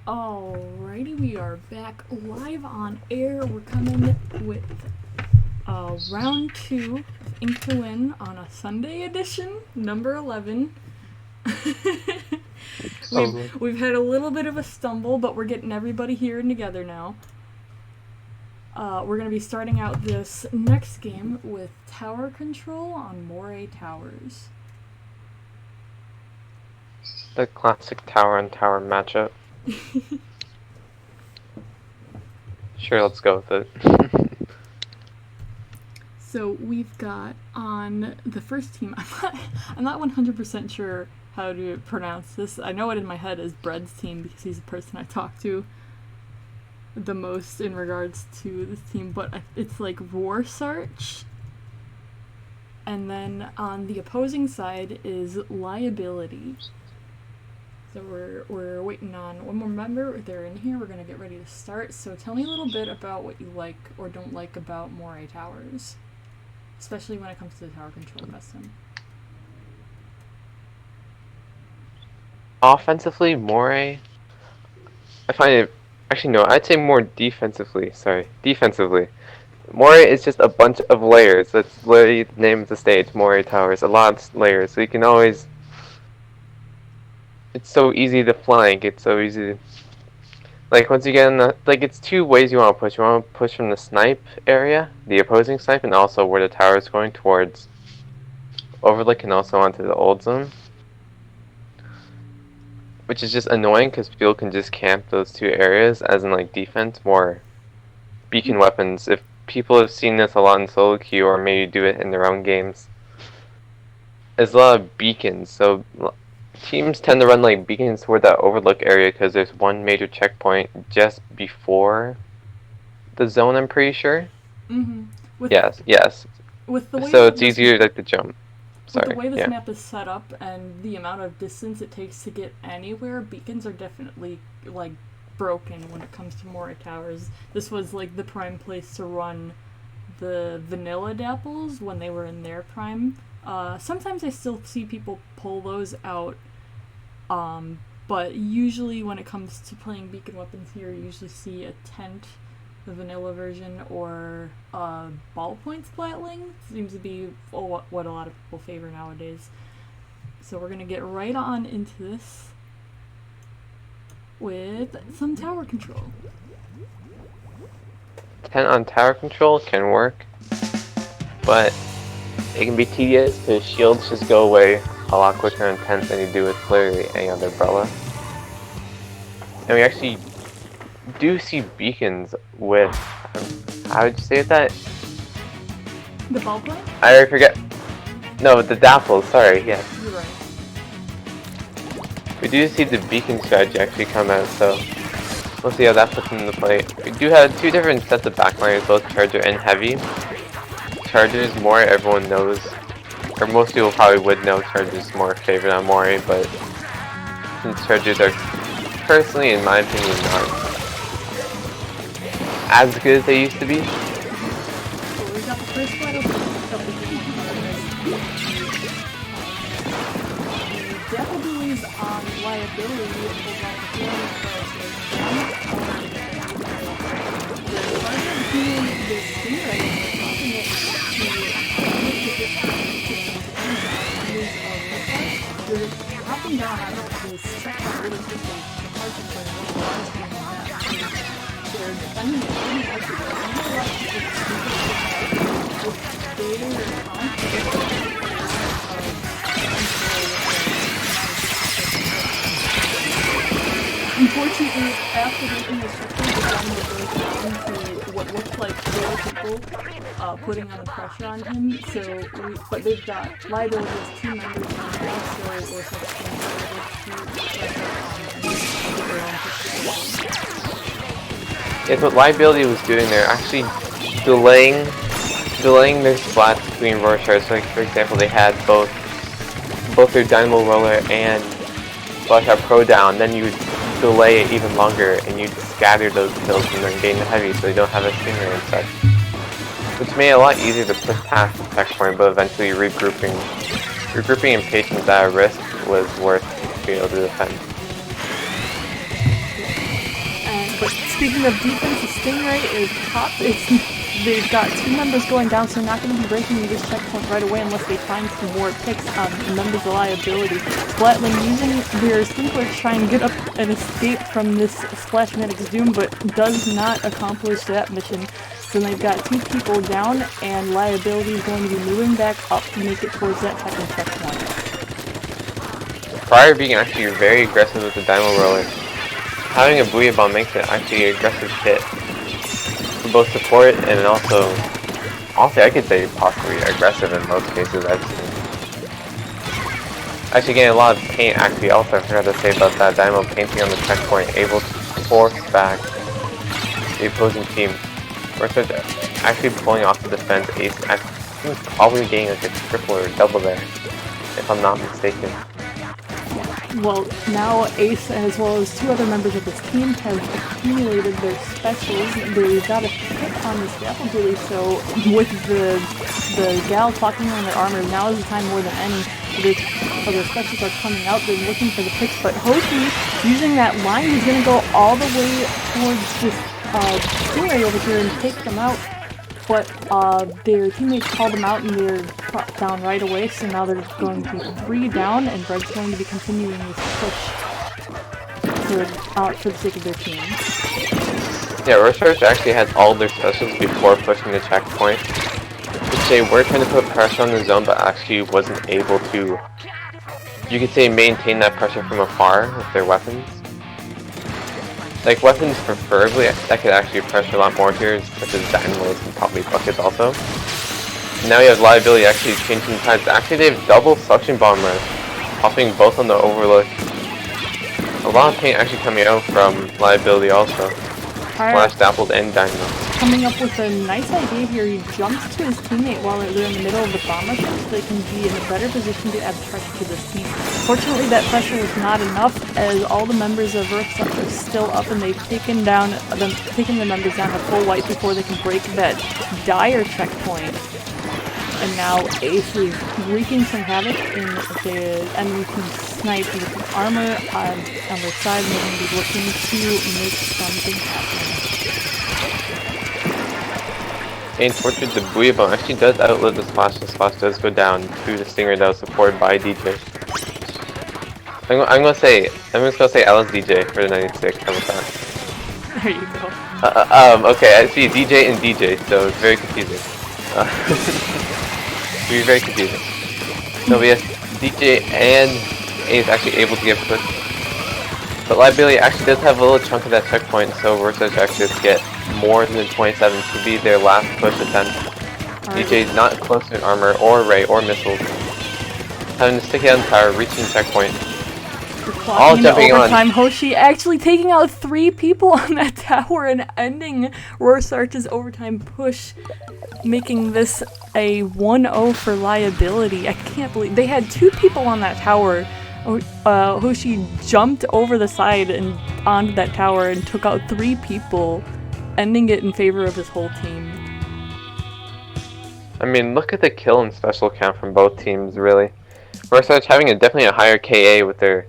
Alrighty, we are back live on air. We're coming with round 2 of Ink2Win on a Sunday edition, number 11. we've had a little bit of a stumble, but we're getting everybody here and together now. We're going to be starting out this next game with tower control on Moray Towers. The classic tower on tower matchup. Sure, let's go with it. So we've got on the first team, I'm not 100% sure how to pronounce this. I know it in my head as Bread's team because he's the person I talk to the most in regards to this team, but it's like Roarsarch. And then on the opposing side is Liability. So we're waiting on one more member. They're in here. We're going to get ready to start. So tell me a little bit about what you like or don't like about Moray Towers, especially when it comes to the tower control custom. Offensively, Moray, I find it... Actually, no, I'd say more defensively. Sorry, defensively. Moray is just a bunch of layers. That's literally the name of the stage, Moray Towers. A lot of layers. So you can always... It's so easy to flank. It's so easy to... Like, once you get in the... Like, it's two ways you want to push. You want to push from the snipe area, the opposing snipe, and also where the tower is going towards Overlook and also onto the old zone. Which is just annoying because people can just camp those two areas, as in, like, defense, more beacon weapons. If people have seen this a lot in solo queue, or maybe do it in their own games, there's a lot of beacons, so teams tend to run like beacons toward that overlook area because there's one major checkpoint just before the zone, I'm pretty sure. Mm-hmm. Yes. With the way so it's easier like to jump. Sorry. With the way this map is set up and the amount of distance it takes to get anywhere, beacons are definitely like broken when it comes to Moray Towers. This was like the prime place to run the vanilla dapples when they were in their prime. Sometimes I still see people pull those out, but usually when it comes to playing beacon weapons here, you usually see a tent, the vanilla version, or ballpoint splatling. Seems to be what a lot of people favor nowadays. So we're going to get right on into this with some tower control. Tent on tower control can work, but it can be tedious because shields just go away a lot quicker in tent than you do with literally any other umbrella. And we actually do see beacons with, how would you say that? The ballpoint? I already forget. No, the dapples, sorry, yes. You're right. We do see the beacon strategy actually come out, so we'll see how that puts into play. We do have two different sets of backliners, both charger and heavy. Chargers more, everyone knows, or most people probably would know Chargers more favored on Moray, but since Chargers are personally, in my opinion, not as good as they used to be. So we got the first fight of the Devil Buoys on Liability over on the they're hopping down on this checkpoint really quickly. The hard to play they're defending it really quickly. I know what unfortunately, after making the checkpoint, the gun goes down to what looks like 4 people putting on the pressure on him. But they've got Liability as 2 members and also we're Yes, what Liability was doing there, actually delaying their splats between Rorschach. So like, for example, they had both their Dynamo Roller and Bloodshot Pro down, then you would delay it even longer and you'd scatter those kills and then gain the heavy so they don't have a stinger and such. Which made it a lot easier to push past the checkpoint, but eventually regrouping and patience at a risk was worth being able to defend. speaking of defense, the Stingray is top. They've got 2 members going down, so they're not going to be breaking this checkpoint right away unless they find some more picks on members of liability. Splatling using their Sprinkler to try and get up and escape from this Splash Medic's Doom, but does not accomplish that mission. So they've got 2 people down, and liability is going to be moving back up to make it towards that second checkpoint. Prior being actually very aggressive with the Dynamo Roller, having a Booyah Bomb makes it actually an aggressive hit for both support and also, honestly, I could say possibly aggressive in most cases I've seen. Actually getting a lot of paint actually also, I forgot to say about that Dynamo painting on the checkpoint, able to force back the opposing team. Versus actually pulling off the defense, Ace actually probably getting like a triple or double there, if I'm not mistaken. Well, now Ace, as well as 2 other members of this team, have accumulated their specials. They've got a hit on this grapple dually, so with the gal talking on their armor, now is the time more than any. Their specials are coming out, they're looking for the picks, but Hoshi, using that line, is going to go all the way towards this Stingray over here and take them out. But their teammates called them out and they're down right away, so now they're going to be 3 down, and Red's going to be continuing this push for the sake of their team. Yeah, Rosearch actually had all their specials before pushing the checkpoint, which they were trying to put pressure on the zone, but actually wasn't able to, you could say, maintain that pressure from afar with their weapons. Like, weapons preferably, that could actually pressure a lot more here, such as Dynamos and probably Buckets also. Now you have Liability actually changing tides. Actually, they have double Suction Bomb Rush, popping both on the Overlook. A lot of paint actually coming out from Liability also. Splash, Dappled, and Dynamo. Coming up with a nice idea here, he jumps to his teammate while they're in the middle of the bomb rush, so they can be in a better position to add pressure to this team. Fortunately, that pressure was not enough, as all the members of Earthsuck are still up, and they've taken the members down to full white before they can break that dire checkpoint. And now Ace is wreaking some havoc in the enemy team's snipe with armor on their side, and they're going to be looking to make something happen. And Tortured, the Booyah Bomb actually does outlive the Splash. The Splash does go down to the Stinger that was supported by DJ. I'm gonna say Alice DJ for the 96. How about that? There you go. Okay, I see DJ and DJ, so it's very confusing. It's very confusing. So yes, DJ and Ace actually able to get pushed. But Liability actually does have a little chunk of that checkpoint, so Versus actually does get more than 27 to be their last push attempt. Right. DJ is not close to an armor or ray or missiles. Having to stick it on the tower, reaching the checkpoint. All jumping on. Hoshi actually taking out 3 people on that tower and ending Rorschach's overtime push, making this a 1-0 for Liability. I can't believe they had 2 people on that tower. Hoshi jumped over the side and onto that tower and took out 3 people, ending it in favor of his whole team. I mean, look at the kill and special count from both teams, really. Rorschach having definitely a higher KA with their,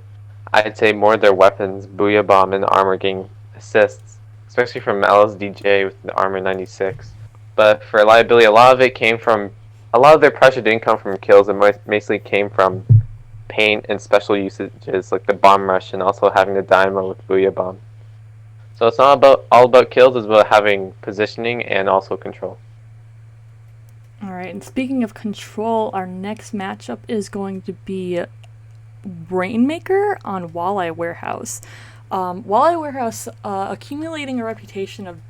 I'd say, more of their weapons, Booyah Bomb and armor getting assists, especially from LSDJ with the armor 96. But for Liability, a lot of their pressure didn't come from kills, it mostly came from paint and special usages like the bomb rush and also having the Dynamo with Booyah Bomb. So it's not all about kills, it's about having positioning and also control. Alright, and speaking of control, our next matchup is going to be Rainmaker on Walleye Warehouse. Walleye Warehouse accumulating a reputation of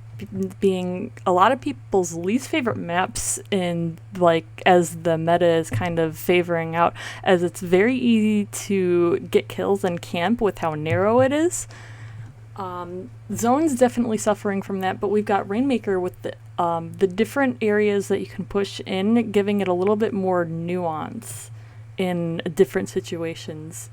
being a lot of people's least favorite maps as the meta is kind of favoring out, as it's very easy to get kills and camp with how narrow it is. Zone's definitely suffering from that, but we've got Rainmaker with the different areas that you can push in, giving it a little bit more nuance in different situations.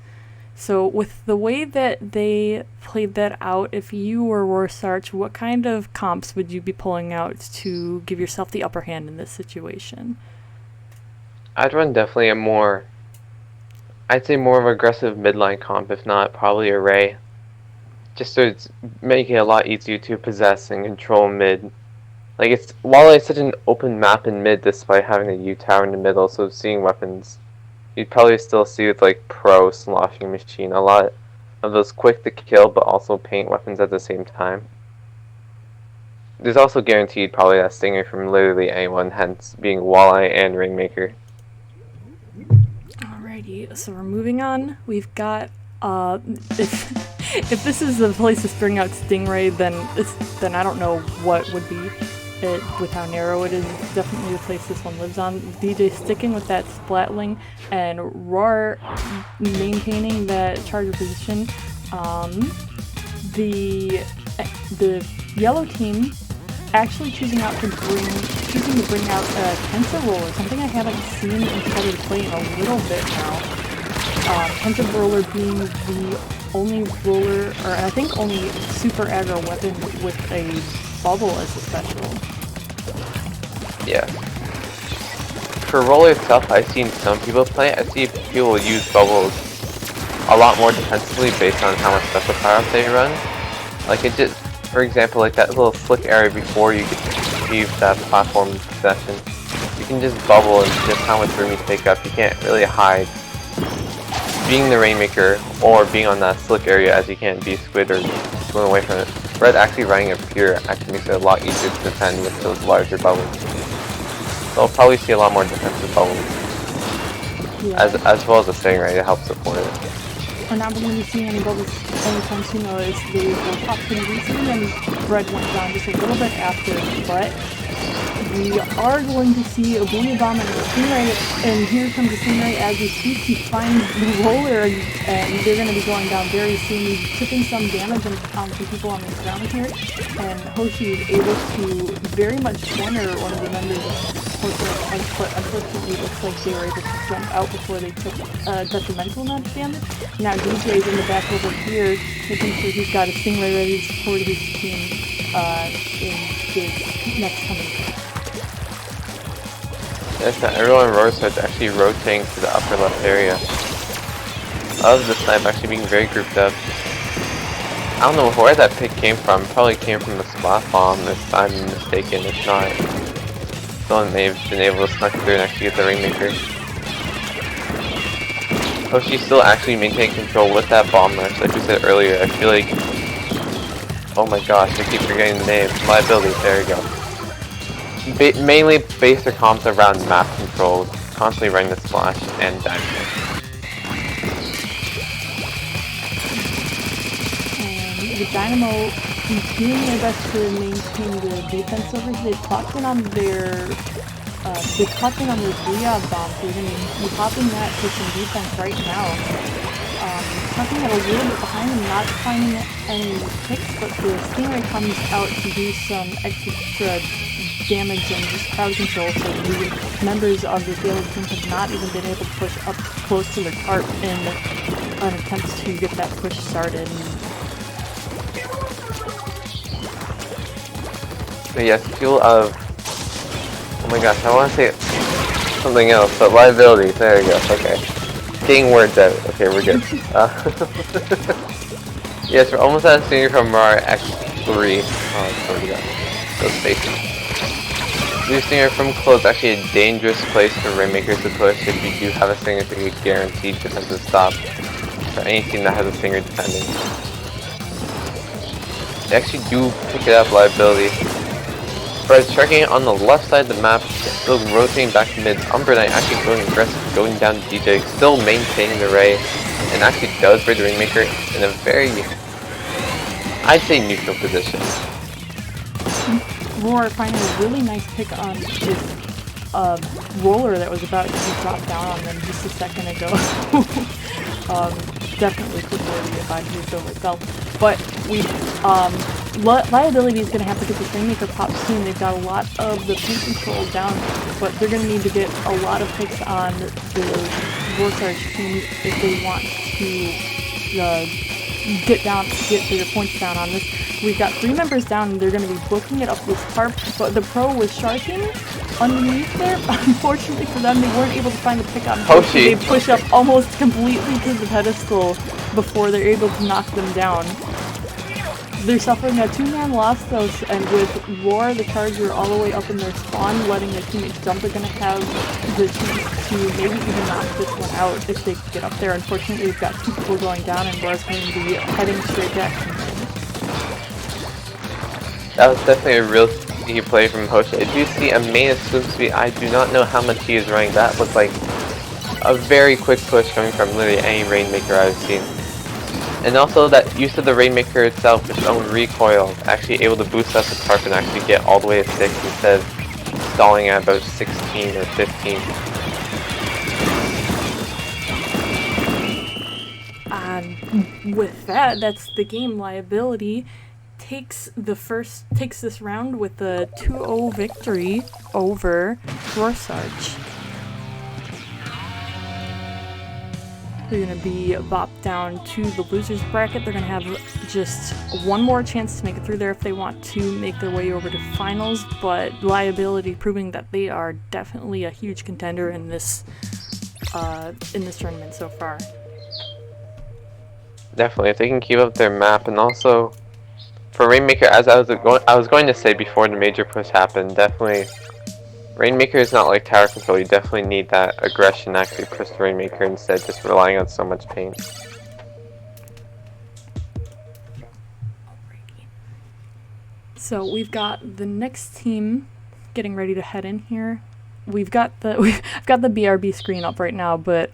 So with the way that they played that out, if you were Rorschach, what kind of comps would you be pulling out to give yourself the upper hand in this situation? I'd run definitely I'd say more of an aggressive midline comp, if not probably a Ray. just so it's making it a lot easier to possess and control mid. Like while it's such an open map in mid, despite having a U tower in the middle, so seeing weapons, you'd probably still see with like Pro Sloshing Machine a lot of those quick to kill but also paint weapons at the same time. There's also guaranteed probably that Stinger from literally anyone, hence being Walleye and Rainmaker. Alrighty, so we're moving on. We've got if this is the place to bring out Stingray, then I don't know what would be it with how narrow it is. It's definitely the place this one lives on. DJ sticking with that Splatling and Roar maintaining that charger position. The yellow team actually choosing to bring out a Tensor Roller, something I haven't seen inside of the play in a little bit now. Tensor Roller being the only roller, or I think only super aggro weapon with a bubble as a special. Yeah. For Roller itself, I've seen some people play it. I see people use bubbles a lot more defensively based on how much special power-up they run. Like it just, for example, like that little slick area before you achieve that platform possession, you can just bubble and just how much room you take up. You can't really hide. Being the Rainmaker or being on that slick area as you can't be Squid or swim away from it. Red actually running a Pure actually makes it a lot easier to defend with those larger bubbles. So I'll probably see a lot more defensive bubbles. Yeah. As well as a Stingray to help support it. We're not going to be seeing any bubbles anytime soon though, as they were popped in recently and Red went down just a little bit after, but we are going to see a Booyah Bomb and a Stingray, and here comes the Stingray as we speak. He finds the roller, and they're going to be going down very soon. He's tipping some damage on some people on the ground here, and Hoshi is able to very much corner one of the members of Hoshi, but unfortunately it looks like they were able to jump out before they took a detrimental amount of damage. Now DJ is in the back over here, making sure he's got a Stingray ready to support his team in his next coming. Yes, everyone in Roar starts actually rotating to the upper left area of the snipe, actually being very grouped up. I don't know where that pick came from. Probably came from the Splat Bomb if I'm mistaken. If not, someone may have been able to snuck through and actually get the Rainmaker. Hoshi's still actually maintaining control with that bomb rush. Like we said earlier, I feel like... Oh my gosh, I keep forgetting the name. Liability, there we go. Mainly base their comps around map control, constantly running the splash and dynamo. And the dynamo doing their best to maintain the defense over here. They clocked in on their Booyah Bomb, so they're going to be popping that for some defense right now. Clocking it a little bit behind and not finding any picks, but the Stingray comes out to do some extra damage and just crowd control, so the members of the Gale team have not even been able to push up close to the cart in an attempt to get that push started. But yes, fuel of... Oh my gosh, I want to say something else, but liability, there we go, okay. Getting words out, okay, we're good. Yes, we're almost at a Stinger from our X3. Oh, there we go. Those faces. This Stinger from close, actually a dangerous place for Rainmakers to push if you do have a Stinger to get guaranteed defensive stop for any team that has a Stinger defending. They actually do pick it up, liability. But tracking it on the left side of the map, still rotating back to mid. Umbra Knight actually going aggressive, going down to DJ, still maintaining the Ray, and actually does raid the Rainmaker in a very, I'd say, neutral position. Roar finding a really nice pick on his roller that was about to be dropped down on them just a second ago. Definitely could worry about his over itself. But liability is going to have to get this Rainmaker pop soon. They've got a lot of the paint control down, but they're going to need to get a lot of picks on the Warcharge team if they want to get their points down on this. We've got 3 members down, and they're going to be booking it up this tarp, but the Pro was sharking underneath there. Unfortunately for them, they weren't able to find the pick on Hoshi. They push up almost completely to the pedestal before they're able to knock them down. They're suffering a 2-man loss though, and with Roar the Charger all the way up in their spawn, letting their teammates jump, they're gonna have the chance to maybe even knock this one out if they get up there. Unfortunately, we've got 2 people going down, and Roar's going to be heading straight to action. That was definitely a real sneaky play from Hoshi. I do see a main of swim speed. I do not know how much he is running. That looked like a very quick push coming from literally any Rainmaker I've seen. And also that use of the Rainmaker itself, its own recoil, actually able to boost up the tarp and actually get all the way to 6 instead of stalling at about 16 or 15. With that, that's the game. Liability takes this round with a 2-0 victory over Roarsarge. They're going to be bopped down to the losers bracket. They're going to have just one more chance to make it through there if they want to make their way over to finals, but Liability proving that they are definitely a huge contender in this tournament so far. Definitely, if they can keep up their map, and also for Rainmaker, as I was going to say before the major push happened, definitely Rainmaker is not like tower control. You definitely need that aggression to actually push the Rainmaker instead of just relying on so much pain. So we've got the next team getting ready to head in here. I've got the BRB screen up right now, but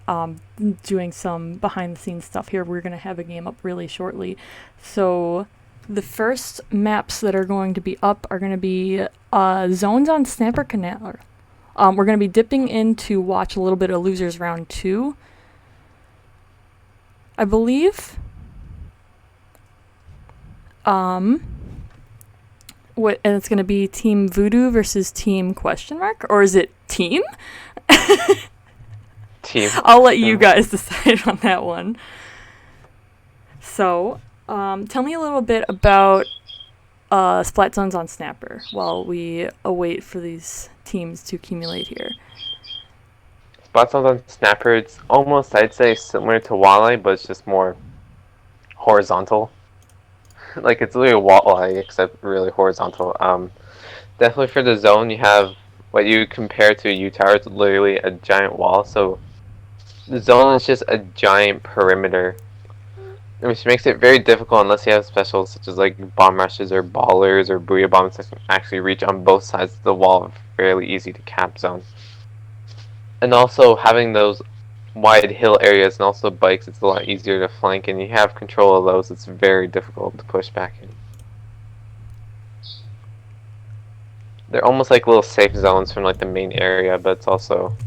doing some behind the scenes stuff here. We're gonna have a game up really shortly. So the first maps that are going to be up are going to be zones on Snapper Canal. We're going to be dipping in to watch a little bit of Losers Round 2, I believe. And it's going to be Team Voodoo versus Team ? Or is it Team? Team. I'll let you guys decide on that one. So tell me a little bit about Splat Zones on Snapper while we await for these teams to accumulate here. Splat Zones on Snapper, it's almost, I'd say, similar to Walleye, but it's just more horizontal. Like, it's literally a Walleye, except really horizontal. Definitely for the zone, you have what you compare to a U-Tower. It's literally a giant wall, so the zone is just a giant perimeter, which makes it very difficult unless you have specials such as like bomb rushes or ballers or booyah bombs that can actually reach on both sides of the wall. Fairly easy to cap zone. And also having those wide hill areas and also bikes, it's a lot easier to flank, and you have control of those. It's very difficult to push back in. They're almost like little safe zones from like the main area, but it's also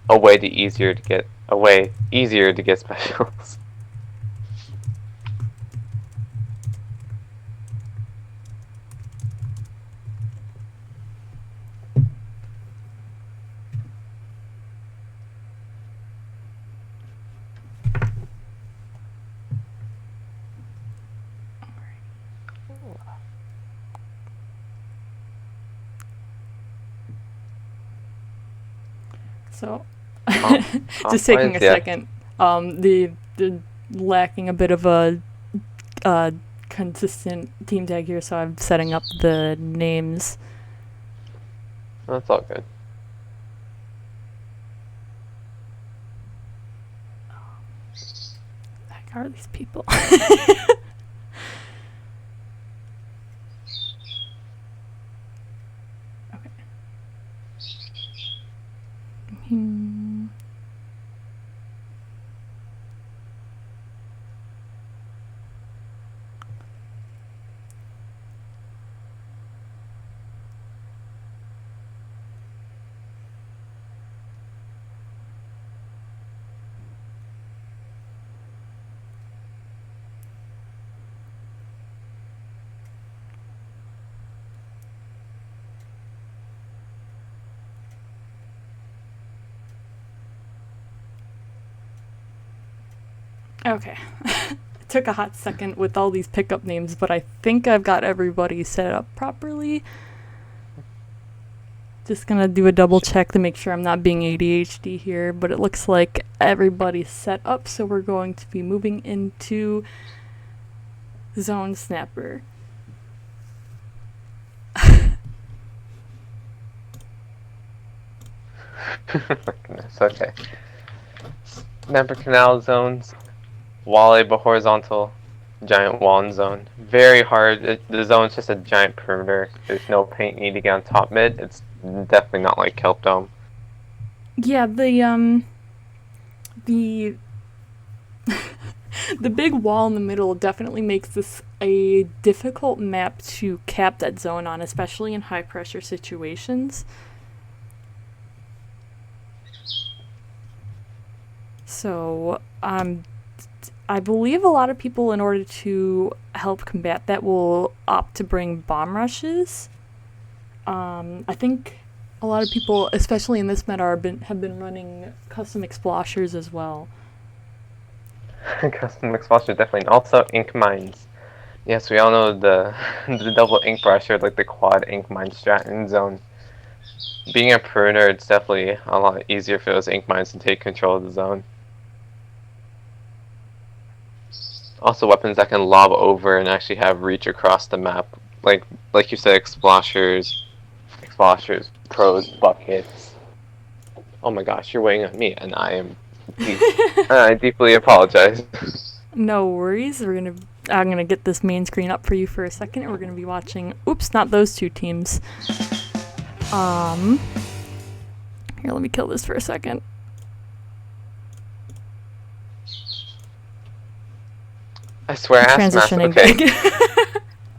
a way easier to get specials. So, just taking a second, the lacking a bit of a consistent team tag here, so I'm setting up the names. That's all good. The heck are these people? Okay. It took a hot second with all these pickup names, but I think I've got everybody set up properly. Just gonna do a double check to make sure I'm not being ADHD here, but it looks like everybody's set up, so we're going to be moving into Zone Snapper. Goodness, okay. Snapper canal zones, wall able horizontal, giant wall and zone. Very hard. The zone's just a giant perimeter. There's no paint need to get on top mid. It's definitely not like Kelp Dome. Yeah, the the big wall in the middle definitely makes this a difficult map to cap that zone on, especially in high pressure situations. So, I believe a lot of people, in order to help combat that, will opt to bring bomb rushes. I think a lot of people, especially in this meta, have been running custom exploshers as well. Custom explosion definitely, and also ink mines. Yes, we all know the the double ink brush, or like the quad ink mine strat in zone. Being a perimeter, it's definitely a lot easier for those ink mines to take control of the zone. Also, weapons that can lob over and actually have reach across the map, like you said, exploshers, pros, buckets. Oh my gosh, you're weighing on me, and I deeply apologize. No worries. I'm gonna get this main screen up for you for a second, and we're gonna be watching. Oops, not those two teams. Here, let me kill this for a second. I swear, ass Transitioning okay.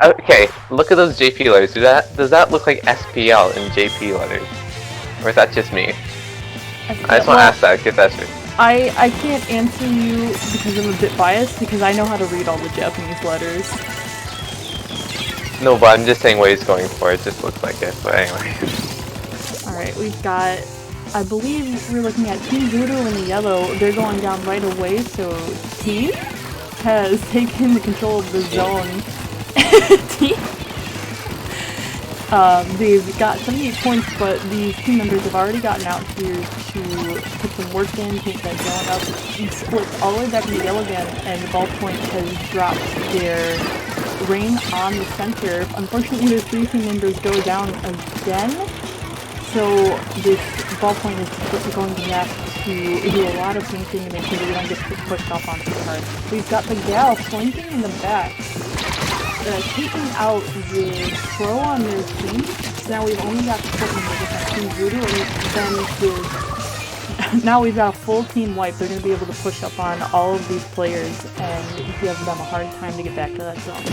Okay, look at those JP letters. Does that look like SPL in JP letters, or is that just me? I just want to ask that. Get that straight. I can't answer you because I'm a bit biased, because I know how to read all the Japanese letters. No, but I'm just saying what he's going for. It just looks like it. But anyway. Alright, we've got, I believe we're looking at Team Voodoo in the yellow. They're going down right away, so Team has taken the control of the zone. Team, they've got 78 points, but these team members have already gotten out here to put some work in, paint that zone up, and split all the way back into yellow again, and the ballpoint has dropped their rain on the center. Unfortunately, their 3 team members go down again, so this ballpoint is going to have to do a lot of painting to make sure that we don't get pushed off onto the card. We've got the gal flanking in the back, taking out the pro on their team. So now we've only got support members on Team Voodoo, and then now we've got a full team wipe. They're going to be able to push up on all of these players and give them a hard time to get back to that zone.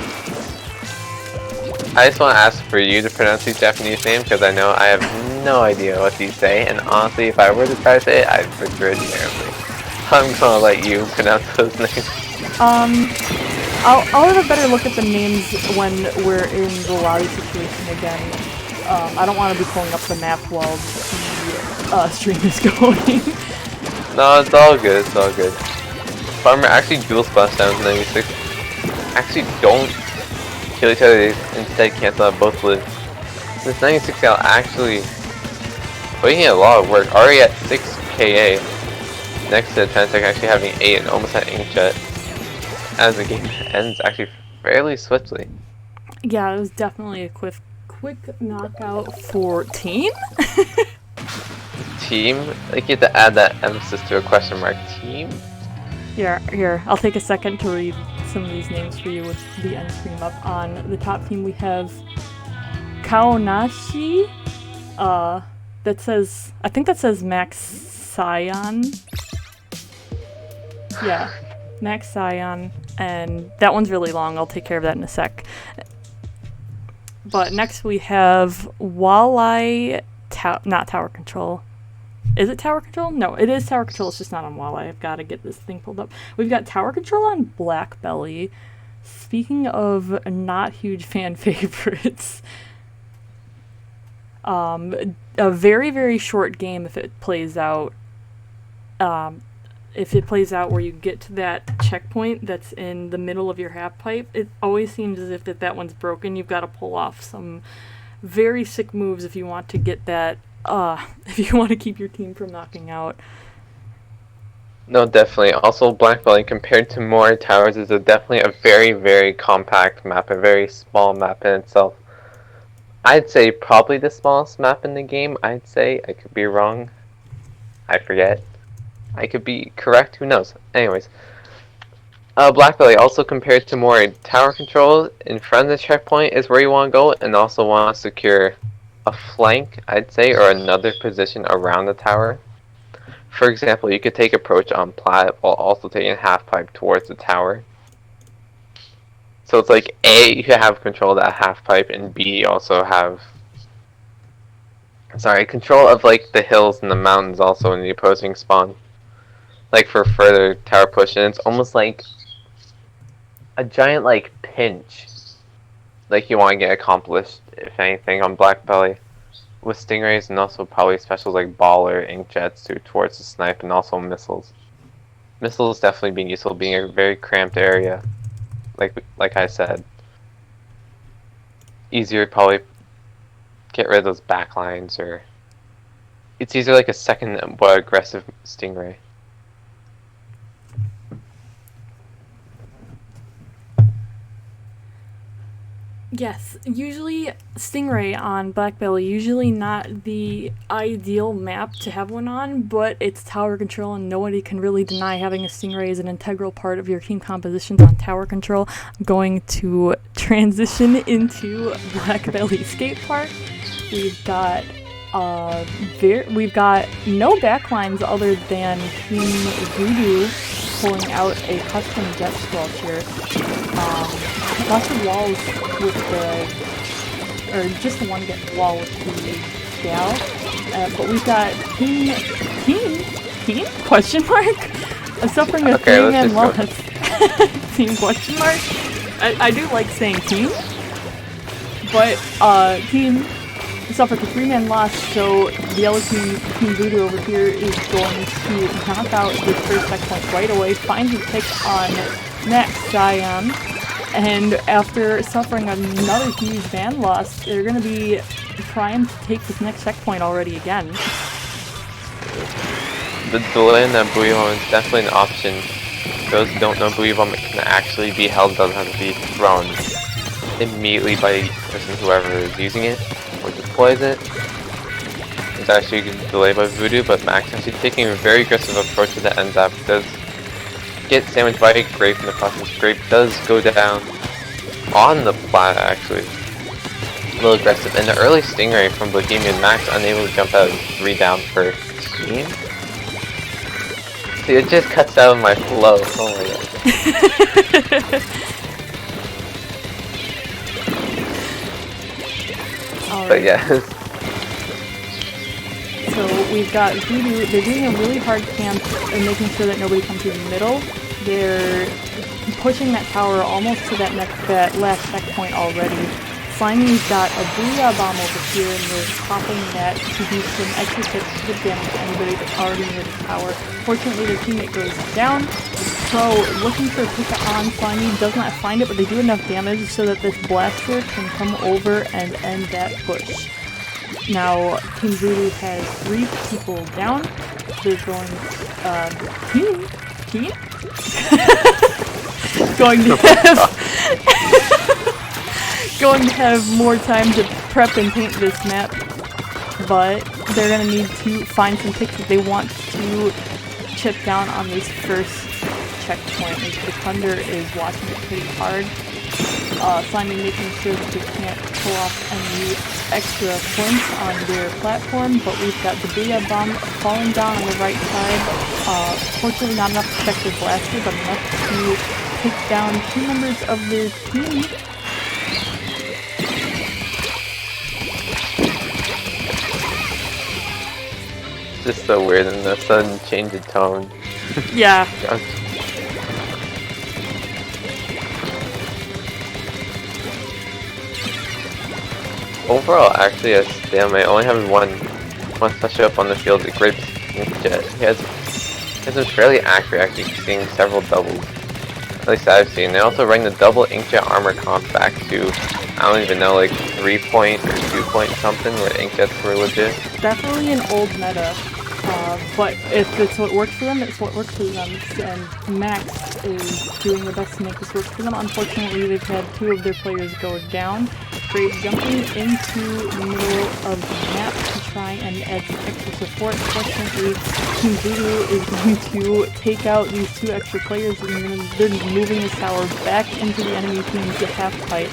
I just want to ask for you to pronounce these Japanese names, because I know I have no idea what these say, and honestly, if I were to try to say it, I'd butcher it terribly. I'm gonna let you pronounce those names. I'll have a better look at the names when we're in the lobby situation again. I don't want to be pulling up the map while the stream is going. No, it's all good, it's all good. Farmer actually dual splash down to 96. Actually don't kill each other, instead cancel out both lives. This 96 gal actually putting in a lot of work, already at 6 KA. Next to the Tentec actually having 8 and almost at Inkjet. As the game ends actually fairly swiftly. Yeah, it was definitely a quick knockout for Team. Team? Like, you have to add that emphasis to a question mark. Team? Here, I'll take a second to read some of these names for you with the end screen up. On the top team we have Kaonashi, I think that says Max Sion. Yeah, Max Sion, and that one's really long. I'll take care of that in a sec. But next we have Walleye, not Tower Control. Is it Tower Control? No, it is Tower Control, it's just not on Walleye. I've got to get this thing pulled up. We've got Tower Control on Black Belly. Speaking of not huge fan favorites, a very, very short game if it plays out. If it plays out where you get to that checkpoint that's in the middle of your half pipe, it always seems as if that one's broken. You've got to pull off some very sick moves if you want to get that, if you want to keep your team from knocking out. No, definitely. Also, Black Belly, compared to more towers, is definitely a very, very compact map, a very small map in itself. I'd say probably the smallest map in the game, I'd say. I could be wrong. I forget. I could be correct, who knows. Anyways. Black Belly, also compared to more tower control, in front of the checkpoint is where you want to go, and also want to secure a flank, I'd say, or another position around the tower. For example, you could take approach on plat while also taking half pipe towards the tower. So it's like A, you have control of that half pipe, and B, you also have control of like the hills and the mountains also in the opposing spawn. Like for further tower push, and it's almost like a giant like pinch. Like you want to get accomplished, if anything, on Black Belly. With stingrays and also probably specials like baller, inkjets towards the snipe, and also missiles. Missiles definitely being useful, being a very cramped area. Like I said, easier to probably get rid of those backlines, or it's easier like a second more aggressive stingray. Yes, usually Stingray on Black Belly, usually not the ideal map to have one on, but it's tower control and nobody can really deny having a Stingray as an integral part of your team compositions on tower control. I'm going to transition into Black Belly Skate Park. We've got we've got no backlines other than Team Voodoo pulling out a custom jet squelch here. Lots of walls with the, or just the one wall with the gal. But we've got team question mark? Suffering a three-man loss. Team question mark? I do like saying team, but team suffered a three-man loss, so the yellow team Voodoo over here is going to knock out this first checkpoint right away, finds a pick on Max Zion, and after suffering another huge van loss, they're going to be primed to take this next checkpoint already again. The delay in that buoy bomb is definitely an option. Those who don't know, buoy bomb can actually be held, doesn't have to be thrown immediately by the person, whoever is using it or deploys it. It's actually delayed by Voodoo, but Max actually taking a very aggressive approach to the end zap. Does get sandwiched by a grape in the process. Grape does go down on the plat, actually. A little aggressive. And the early stingray from Bohemian, Max unable to jump out 3 down per team. See, it just cuts out my flow. Oh my god. But yeah. So we've got Voodoo, they're doing a really hard camp and making sure that nobody comes through the middle. They're pushing that tower almost to that last checkpoint already. Slimy's got a booyah bomb over here and they're popping that to do some extra tips to damage to anybody that's already near the tower. Fortunately, their teammate goes down. So looking for a pick on Slimy, does not find it, but they do enough damage so that this blaster can come over and end that push. Now, Team Voodoo has 3 people down. They're going, going to have more time to prep and paint this map, but they're going to need to find some picks that they want to chip down on this first checkpoint. The Thunder is watching it pretty hard. Slimy making sure that they can't pull off any extra points on their platform, but we've got the Booyah Bomb falling down on the right side. Fortunately not enough to protect their blaster, but enough to take down 2 members of their team. It's just so weird and the sudden change of tone. Yeah. Overall, actually, a stalemate. Only having one special up on the field. The Grapes Inkjet. He has been fairly accurate, actually, seeing several doubles. At least I've seen. They also run the double Inkjet armor comp back to, I don't even know, like 3 point or 2 point something, where Inkjets were legit. Definitely an old meta. But if it's what works for them, it's what works for them. And Max is doing their best to make this work for them. Unfortunately, they've had 2 of their players go down. Brave jumping into the middle of the map to try and add some extra support. Fortunately, Team Voodoo is going to take out these 2 extra players, and they're moving this tower back into the enemy team's half fight.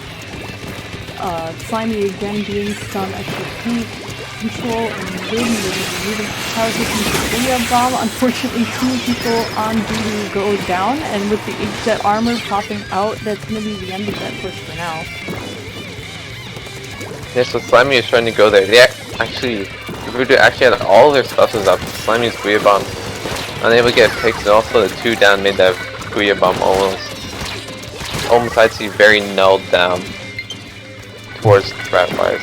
Slimy again doing some extra paint control and moving tower systems to Booyah Bomb. Unfortunately, 2 people on Voodoo go down, and with the Inkjet armor popping out, that's going to be the end of that push for now. Yeah, so Slimy is trying to go there. They actually, Voodoo actually had all their specials up. Slimy's Booyah Bomb unable to get picked, and also the 2 down made that Booyah Bomb almost I'd see very nulled down towards threat-wise.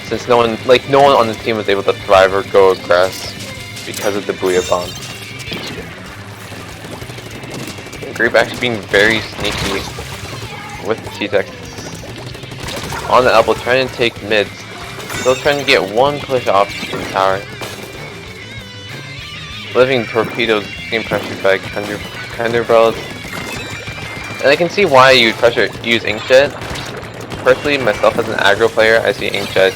Since no one on the team was able to thrive or go aggress because of the Booyah Bomb. Grape actually being very sneaky with the T-Tech on the elbow, trying to take mid. Still trying to get 1 push off the tower. Living torpedoes being pressured by Kinderbells. And I can see why you use Inkjet. Personally, myself as an aggro player, I see Inkjet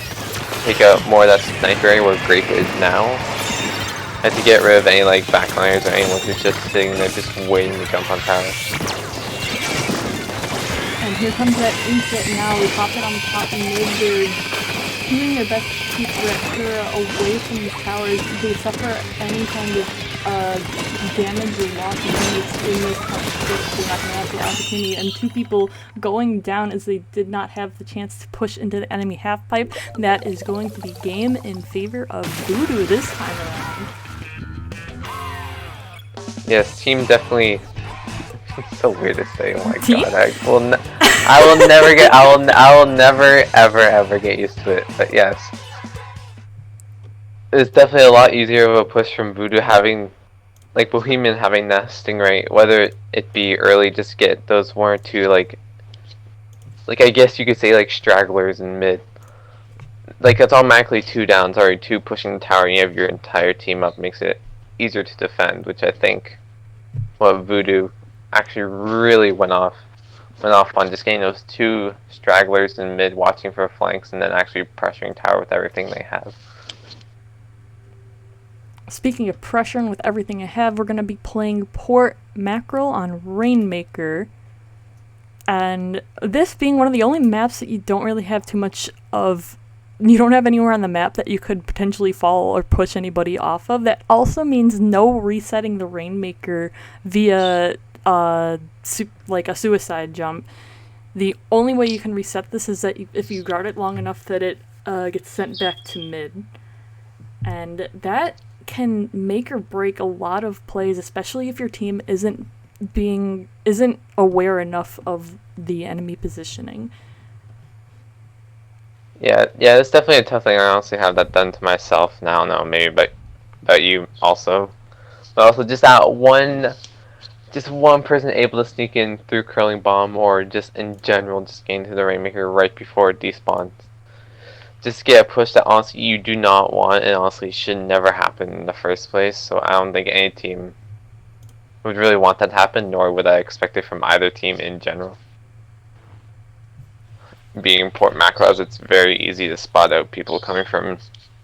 take out more of that sniper area where Grape is now. I have to get rid of any like backliners or anyone who's just sitting there just waiting to jump on tower. And here comes that Inkjet now. We pop it on the top and mid. They're doing their best to keep Raptura away from the towers. They suffer any kind of damage or loss in this competition. They're not going to have the opportunity. And 2 people going down as they did not have the chance to push into the enemy half pipe. That is going to be game in favor of Voodoo this time around. Yes, team definitely. It's so weird to say. Oh my Team? god, I will never ever get used to it. But yes, it's definitely a lot easier of a push from Voodoo having, like Bohemian having that Stingray, whether it be early, just get those 1 or 2 like I guess you could say like stragglers in mid. Like it's automatically 2 downs, already 2 pushing the tower, and you have your entire team up, makes it easier to defend, which I think what Voodoo actually really went off on, just getting those 2 stragglers in mid, watching for flanks, and then actually pressuring tower with everything they have. Speaking of pressuring with everything I have, we're going to be playing Port Mackerel on Rainmaker. And this being one of the only maps that you don't really have too much of, you don't have anywhere on the map that you could potentially fall or push anybody off of. That also means no resetting the Rainmaker via like a suicide jump. The only way you can reset this is that if you guard it long enough that it gets sent back to mid. And that can make or break a lot of plays, especially if your team isn't aware enough of the enemy positioning. Yeah, it's definitely a tough thing. I honestly have that done to myself now, maybe, but you also. But also just that one person able to sneak in through curling bomb, or just in general just getting to the Rainmaker right before it despawns. Just get a push that honestly you do not want, and honestly should never happen in the first place. So I don't think any team would really want that to happen, nor would I expect it from either team in general. Being Port Mackerel, it's very easy to spot out people coming from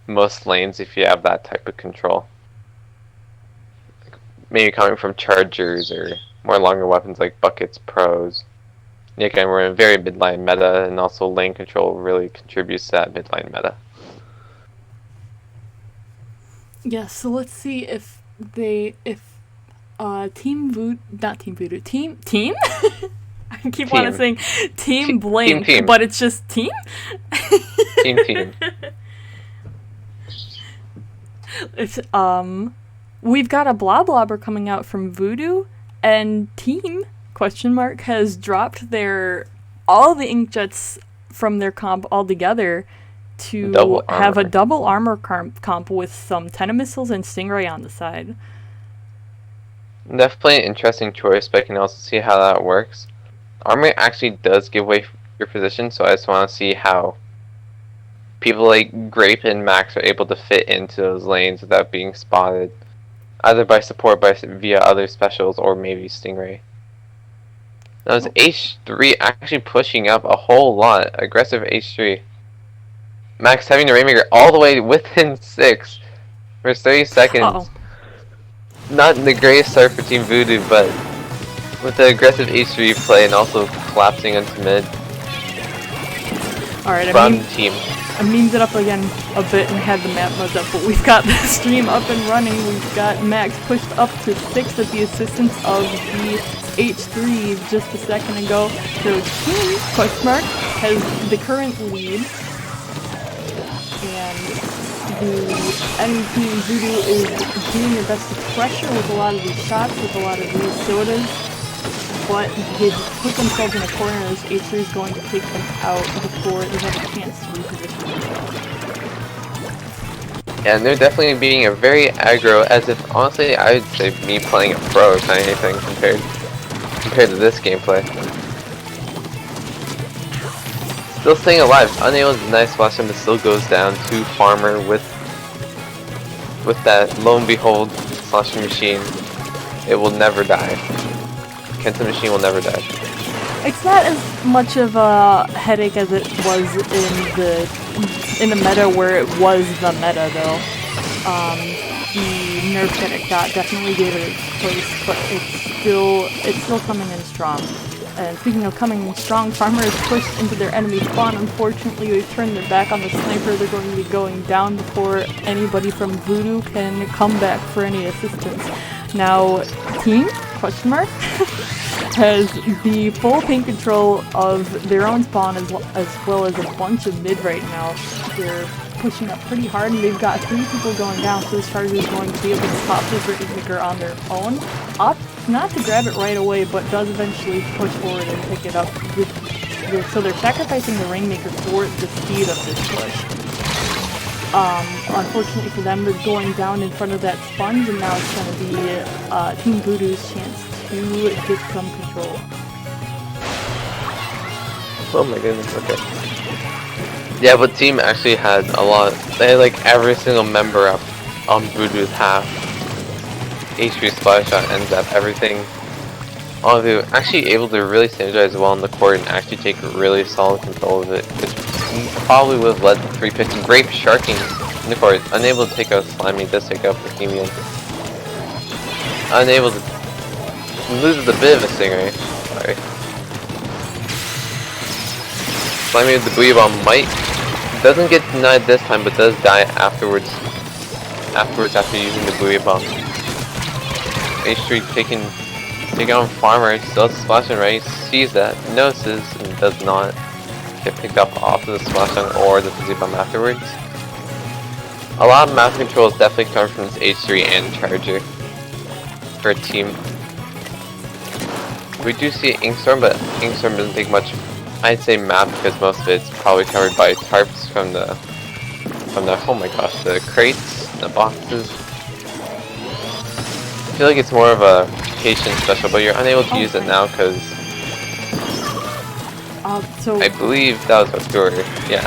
most lanes if you have that type of control. Maybe coming from chargers or more longer weapons like buckets, pros. Yeah, again, we're in a very midline meta, and also lane control really contributes to that midline meta. Yeah, so let's see if Team Voodoo, Team? I keep wanting saying Team Blank, team. But it's just Team? Team. It's, we've got a Bloblobber coming out from Voodoo, and Team, ? Has dropped all the Inkjets from their comp altogether to have a double armor comp with some Tenna missiles and Stingray on the side. Definitely an interesting choice, but I can also see how that works. Armor actually does give away your position, so I just want to see how people like Grape and Max are able to fit into those lanes without being spotted, either by support via other specials or maybe Stingray. Now it's H3 actually pushing up a whole lot. Aggressive H3. Max having the Rainmaker all the way within 6 for 30 seconds. Uh-oh. Not the greatest start for Team Voodoo, but with the aggressive H3 play and also collapsing into mid. Alright, Team. I memed it up again a bit and had the map modes up, but we've got the stream up and running. We've got Max pushed up to 6 with the assistance of the H3 just a second ago. So Team Mark has the current lead. And the enemy team Voodoo is doing their best to pressure with a lot of these shots, with a lot of these sodas. But they put themselves in a corner as H3 is going to take them out before they have a chance to reposition themselves. Yeah, and they're definitely being a very aggro, as if, honestly, I would say me playing a pro kind of anything compared to this gameplay. Still staying alive, unable to deny splash him, but still goes down to Farmer with that, lo and behold, slashing machine. It will never die. Kenta machine will never die. It's not as much of a headache as it was in the meta where it was the meta though. The nerf that it got definitely gave it its place, but it's still coming in strong. And speaking of coming in strong, Farmer is pushed into their enemy spawn. Unfortunately, they've turned their back on the sniper. They're going to be going down before anybody from Voodoo can come back for any assistance. Now, Team has the full paint control of their own spawn as well as a bunch of mid right now. They're pushing up pretty hard and they've got 3 people going down, so this charger is going to be able to pop this Rainmaker on their own. Opts not to grab it right away, but does eventually push forward and pick it up. So they're sacrificing the Rainmaker for the speed of this push. Unfortunately for them, they're going down in front of that sponge, and now it's going to be Team Voodoo's chance to get some control. Oh my goodness, okay. Yeah, but Team actually had a lot. They had like every single member up on Voodoo's half. H3 splash shot ends up everything. All of you actually able to really synergize well on the court and actually take really solid control of it, which probably would have led to 3 picks. Grape sharking in the court, unable to take out Slimy, does take out Bohemian. Unable to loses a bit of a Stingray. Sorry. Slimy with the Booyah Bomb might doesn't get denied this time, but does die afterwards. After using the Booyah Bomb. H3 taking on Farmer, still splashing right, sees that, notices, and does not get picked up off of the splash zone or the Booyah Bomb afterwards. A lot of map control is definitely coming from this H3 and Charger for a team. We do see Inkstorm, but Inkstorm doesn't take much, I'd say, map, because most of it's probably covered by tarps from the oh my gosh, the crates, the boxes. I feel like it's more of a patient special, but you're unable to use it now because I believe that was Obscure. Yeah.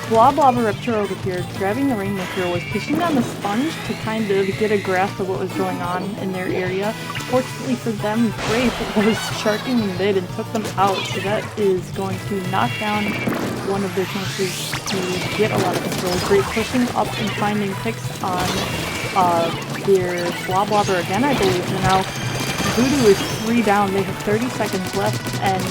Blah Blah Raptor over here, grabbing the Rainmaker, was pushing down the sponge to kind of get a grasp of what was going on in their area. Fortunately for them, Grape was sharking in mid and took them out, so that is going to knock down one of their chances to get a lot of control. Grape pushing up and finding picks on their Blah Blobber again, I believe, and now Voodoo is 3 down. They have 30 seconds left, and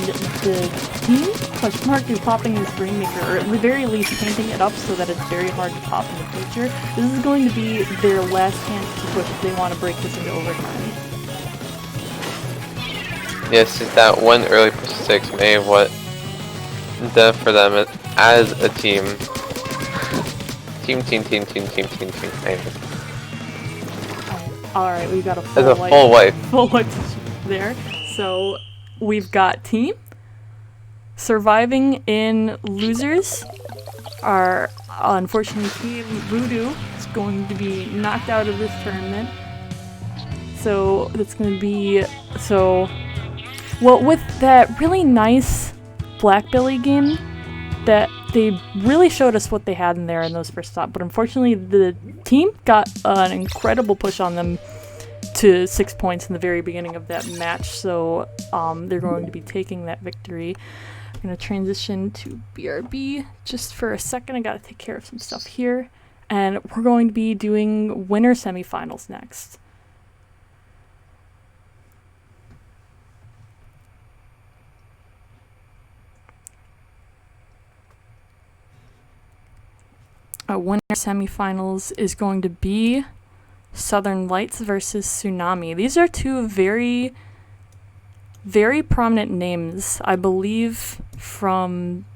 the team is popping this Rainmaker, or at the very least painting it up so that it's very hard to pop in the future. This is going to be their last chance to push if they want to break this into overtime. Yes, that one early push 6 may have what done for them as a team. Team. Anyway. Alright, we've got a full wipe there. So we've got Team surviving in losers. Our unfortunately Team Voodoo is going to be knocked out of this tournament. So that's going to be well, with that really nice Blackbelly game that they really showed us what they had in there in those first stops, but unfortunately the team got an incredible push on them to 6 points in the very beginning of that match, so they're going to be taking that victory. I'm going to transition to BRB just for a second. I got to take care of some stuff here, and we're going to be doing winner semifinals next. Winner semifinals is going to be Southern Lights versus Tsunami. These are two very, very prominent names, I believe,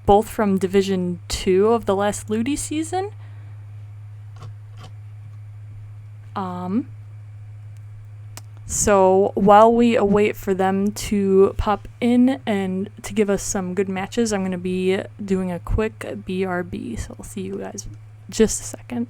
both from Division 2 of the last Ludi season. So while we await for them to pop in and to give us some good matches, I'm going to be doing a quick BRB. So I'll see you guys in just a second.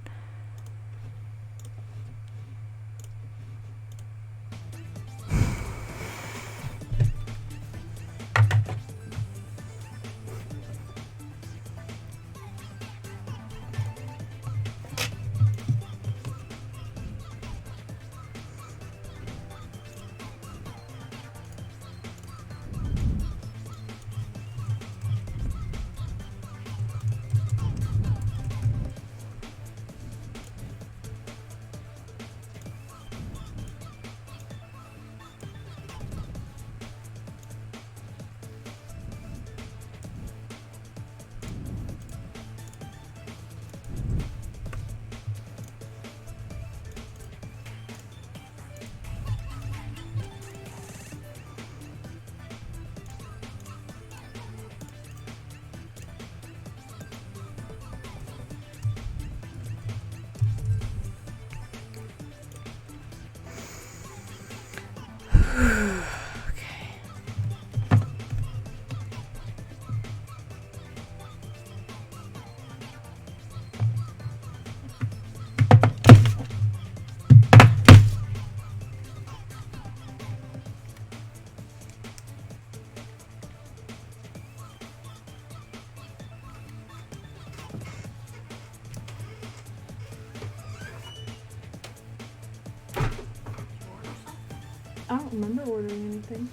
I don't remember ordering anything.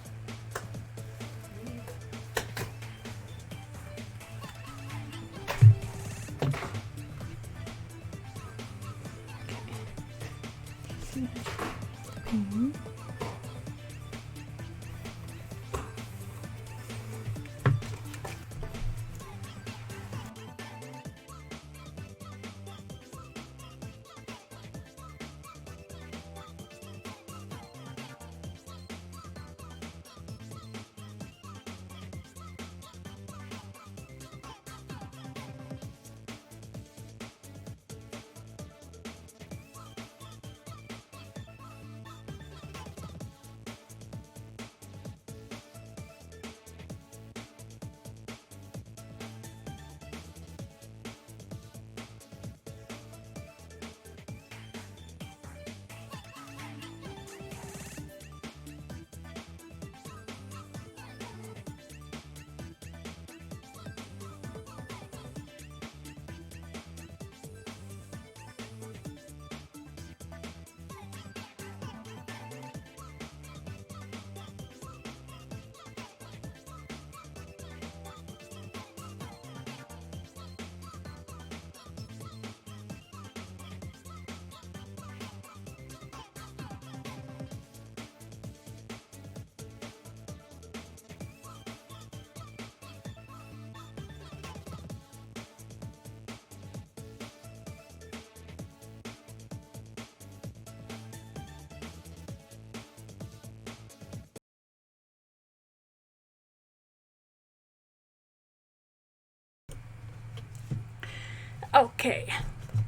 Okay,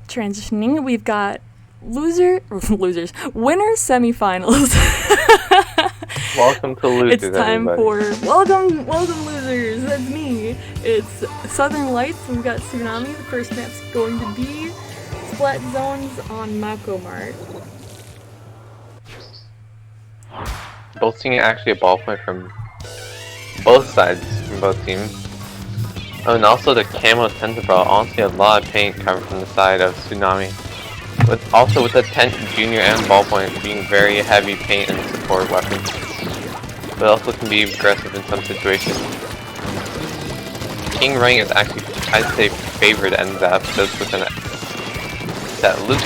transitioning, we've got winner semifinals. Welcome to losers, It's time everybody. for welcome losers. That's me. It's Southern Lights. We've got Tsunami. The first map's going to be Splat Zones on Mako Mart. Both seeing actually a ball point from both sides, from both teams. Oh, and also the camo Tensabro, honestly a lot of paint coming from the side of Tsunami. Also with the Tent Junior and Ballpoint being very heavy paint and support weapons. But also can be aggressive in some situations. King Ring is actually, I'd say, favored NZAP just with that Luke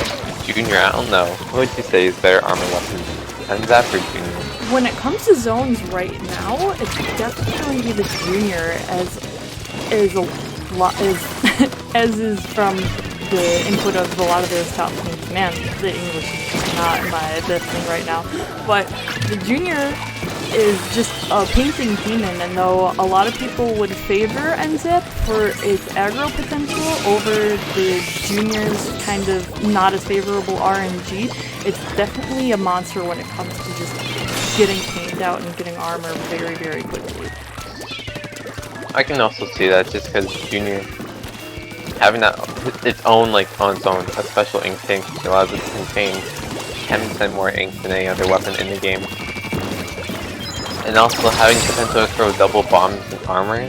Junior, I don't know. What would you say is better armor weapons? NZAP or Junior? When it comes to zones right now, it's definitely the Junior as a lot as is from the input of a lot of those top teams. Man, the English is not my best thing right now. But the Junior is just a painting demon, and though a lot of people would favor NZAP for its aggro potential over the Junior's kind of not as favorable RNG, it's definitely a monster when it comes to just getting paint out and getting armor very, very quickly. I can also see that just because Junior having that its own on its own a special ink tank allows it to contain 10% more ink than any other weapon in the game. And also having the potential to throw double bombs and armor.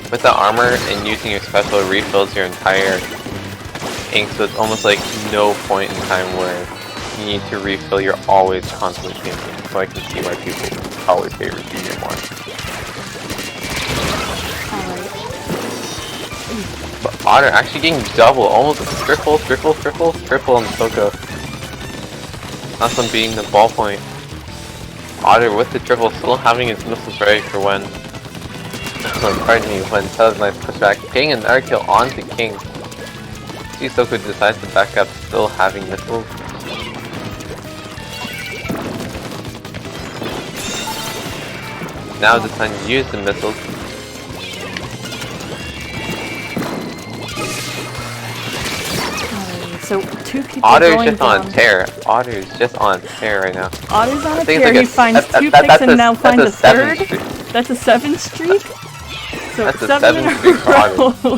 With the armor and using your special refills your entire ink, so it's almost like no point in time where you need to refill, you're always constantly painting. So I can see why people always favor Junior more. But Otter actually getting double, almost a triple on Soko. That's one being the Ballpoint. Otter with the triple, still having his missiles ready for when pardon me, when Southern Lights push back. King and another kill onto King. See Soko decides to back up, still having missiles. Now it's time to use the missiles. So two people Otter's going just down. on tear. Otter's just on tear right now. Otter's on a think tear. it's like He finds two picks and now finds a third. That's a 7 streak. So That's a 7 in a streak for row.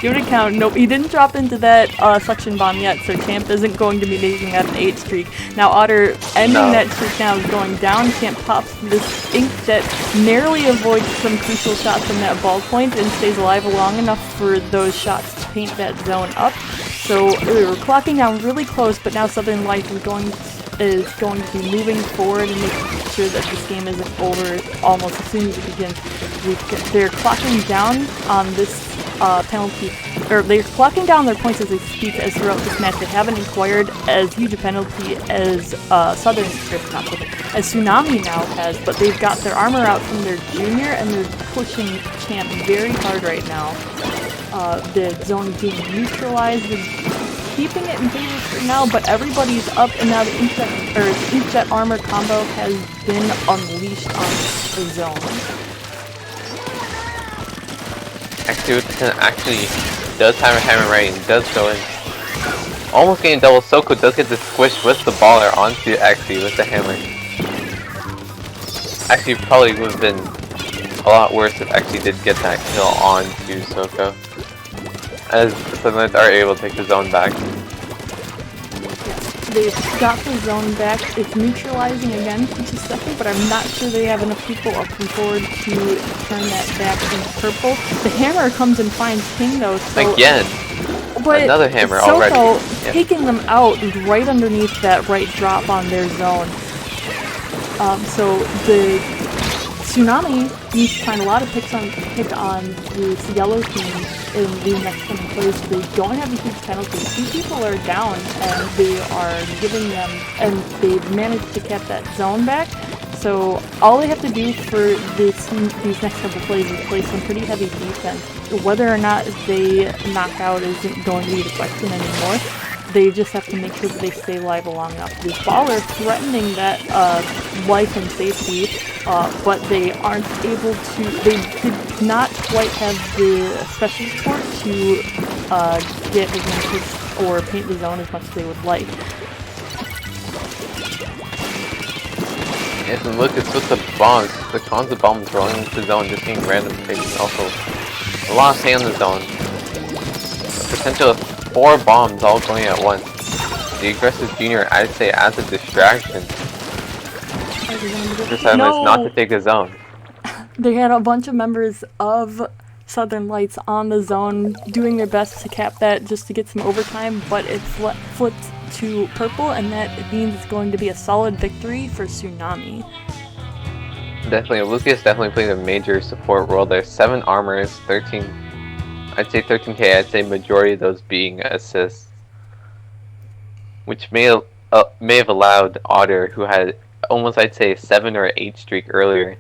Give it a count. Nope, he didn't drop into that suction bomb yet, so Champ isn't going to be making that an 8 streak. Now Otter ending that streak now is going down. Champ pops this ink that narrowly avoids some crucial shots from that Ballpoint and stays alive long enough for those shots to paint that zone up. So we were clocking down really close, but now Southern Lights is going to be moving forward and making sure that this game isn't over almost as soon as it begins. They're clocking down on this penalty, or they're clocking down their points as they speak as throughout this match. They haven't acquired as huge a penalty as Southern, as Tsunami now has, but they've got their armor out from their Junior and they're pushing Champ very hard right now. The zone being neutralized is keeping it in favor for now, but everybody's up and now the Inkjet armor combo has been unleashed on the zone. Actually, does have a hammer right and does go in. Almost getting double. Soko does get the squish with the baller onto Axie with the hammer. Actually, probably would have been a lot worse if Axie did get that kill onto Soko. As the Sunlights are able to take the zone back. They've got the zone back. It's neutralizing again for just a second, but I'm not sure they have enough people up and forward to turn that back into purple. The hammer comes and finds King though, so... Again! But another hammer already. Soko taking them out right underneath that right drop on their zone. So the Tsunami needs to find a lot of pick on this yellow team in the next coming plays. They don't have a huge penalty. 2 people are down, and they are giving them, and they've managed to cap that zone back. So all they have to do for these next couple plays is play some pretty heavy defense. Whether or not they knock out isn't going to be the question anymore. They just have to make sure that they stay alive long enough. This baller threatening that life and safety, but they aren't able to. They did not quite have the special support to get as many hits or paint the zone as much as they would like. Yes, and look, it's with the bombs. The tons of bombs rolling into the zone, just being random spaces. Also, a lot of hay on the zone. The potential of 4 bombs all going at once. The aggressive Junior, I'd say, as a distraction. For Sunlights not to take the zone. They had a bunch of members of Southern Lights on the zone, doing their best to cap that just to get some overtime, but it flipped to purple, and that means it's going to be a solid victory for Tsunami. Definitely, Lucas definitely played a major support role there. 7 armors, 13. I'd say 13k. I'd say majority of those being assists, which may have allowed Otter, who had almost I'd say a 7 or 8 streak earlier,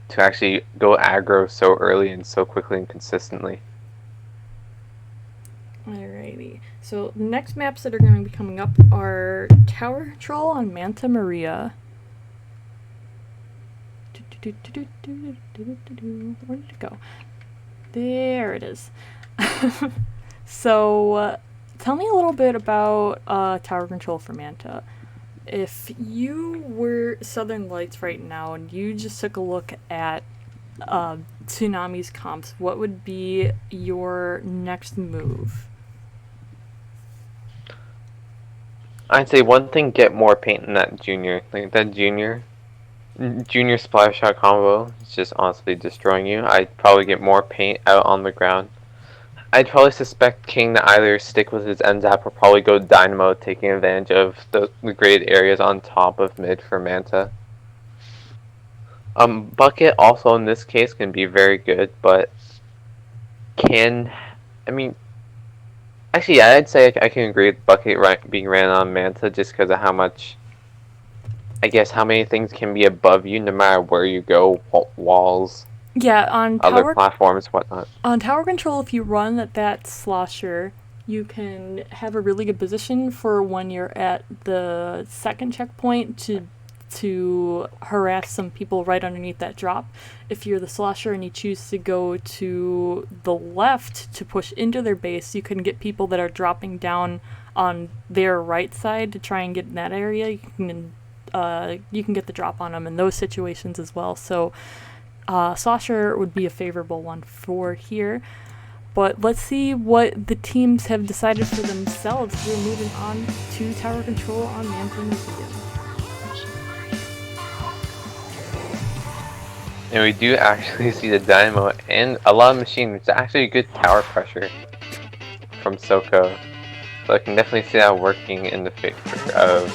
to actually go aggro so early and so quickly and consistently. Alrighty. So the next maps that are going to be coming up are Tower Control on Manta Maria. Where did it go? There it is. So, tell me a little bit about Tower Control for Manta. If you were Southern Lights right now and you just took a look at Tsunami's comps, what would be your next move? I'd say one thing, get more paint in that junior. Like that junior splash shot combo is just honestly destroying you. I'd probably get more paint out on the ground. I'd probably suspect King to either stick with his end zap or probably go Dynamo, taking advantage of the graded areas on top of mid for Manta. Bucket also in this case can be very good, but actually, I'd say I can agree with Bucket being ran on Manta just because of how much, I guess, how many things can be above you no matter where you go, walls, yeah, on other platforms, whatnot. On Tower Control, if you run that slosher, you can have a really good position for when you're at the second checkpoint to harass some people right underneath that drop. If you're the slosher and you choose to go to the left to push into their base, you can get people that are dropping down on their right side to try and get in that area. You can get the drop on them in those situations as well. So slosher would be a favorable one for here. But let's see what the teams have decided for themselves. We're moving on to Tower Control on Manta Museum. And we do actually see the Dynamo and a lot of machine, which is actually good tower pressure from Soko. So I can definitely see that working in the favor of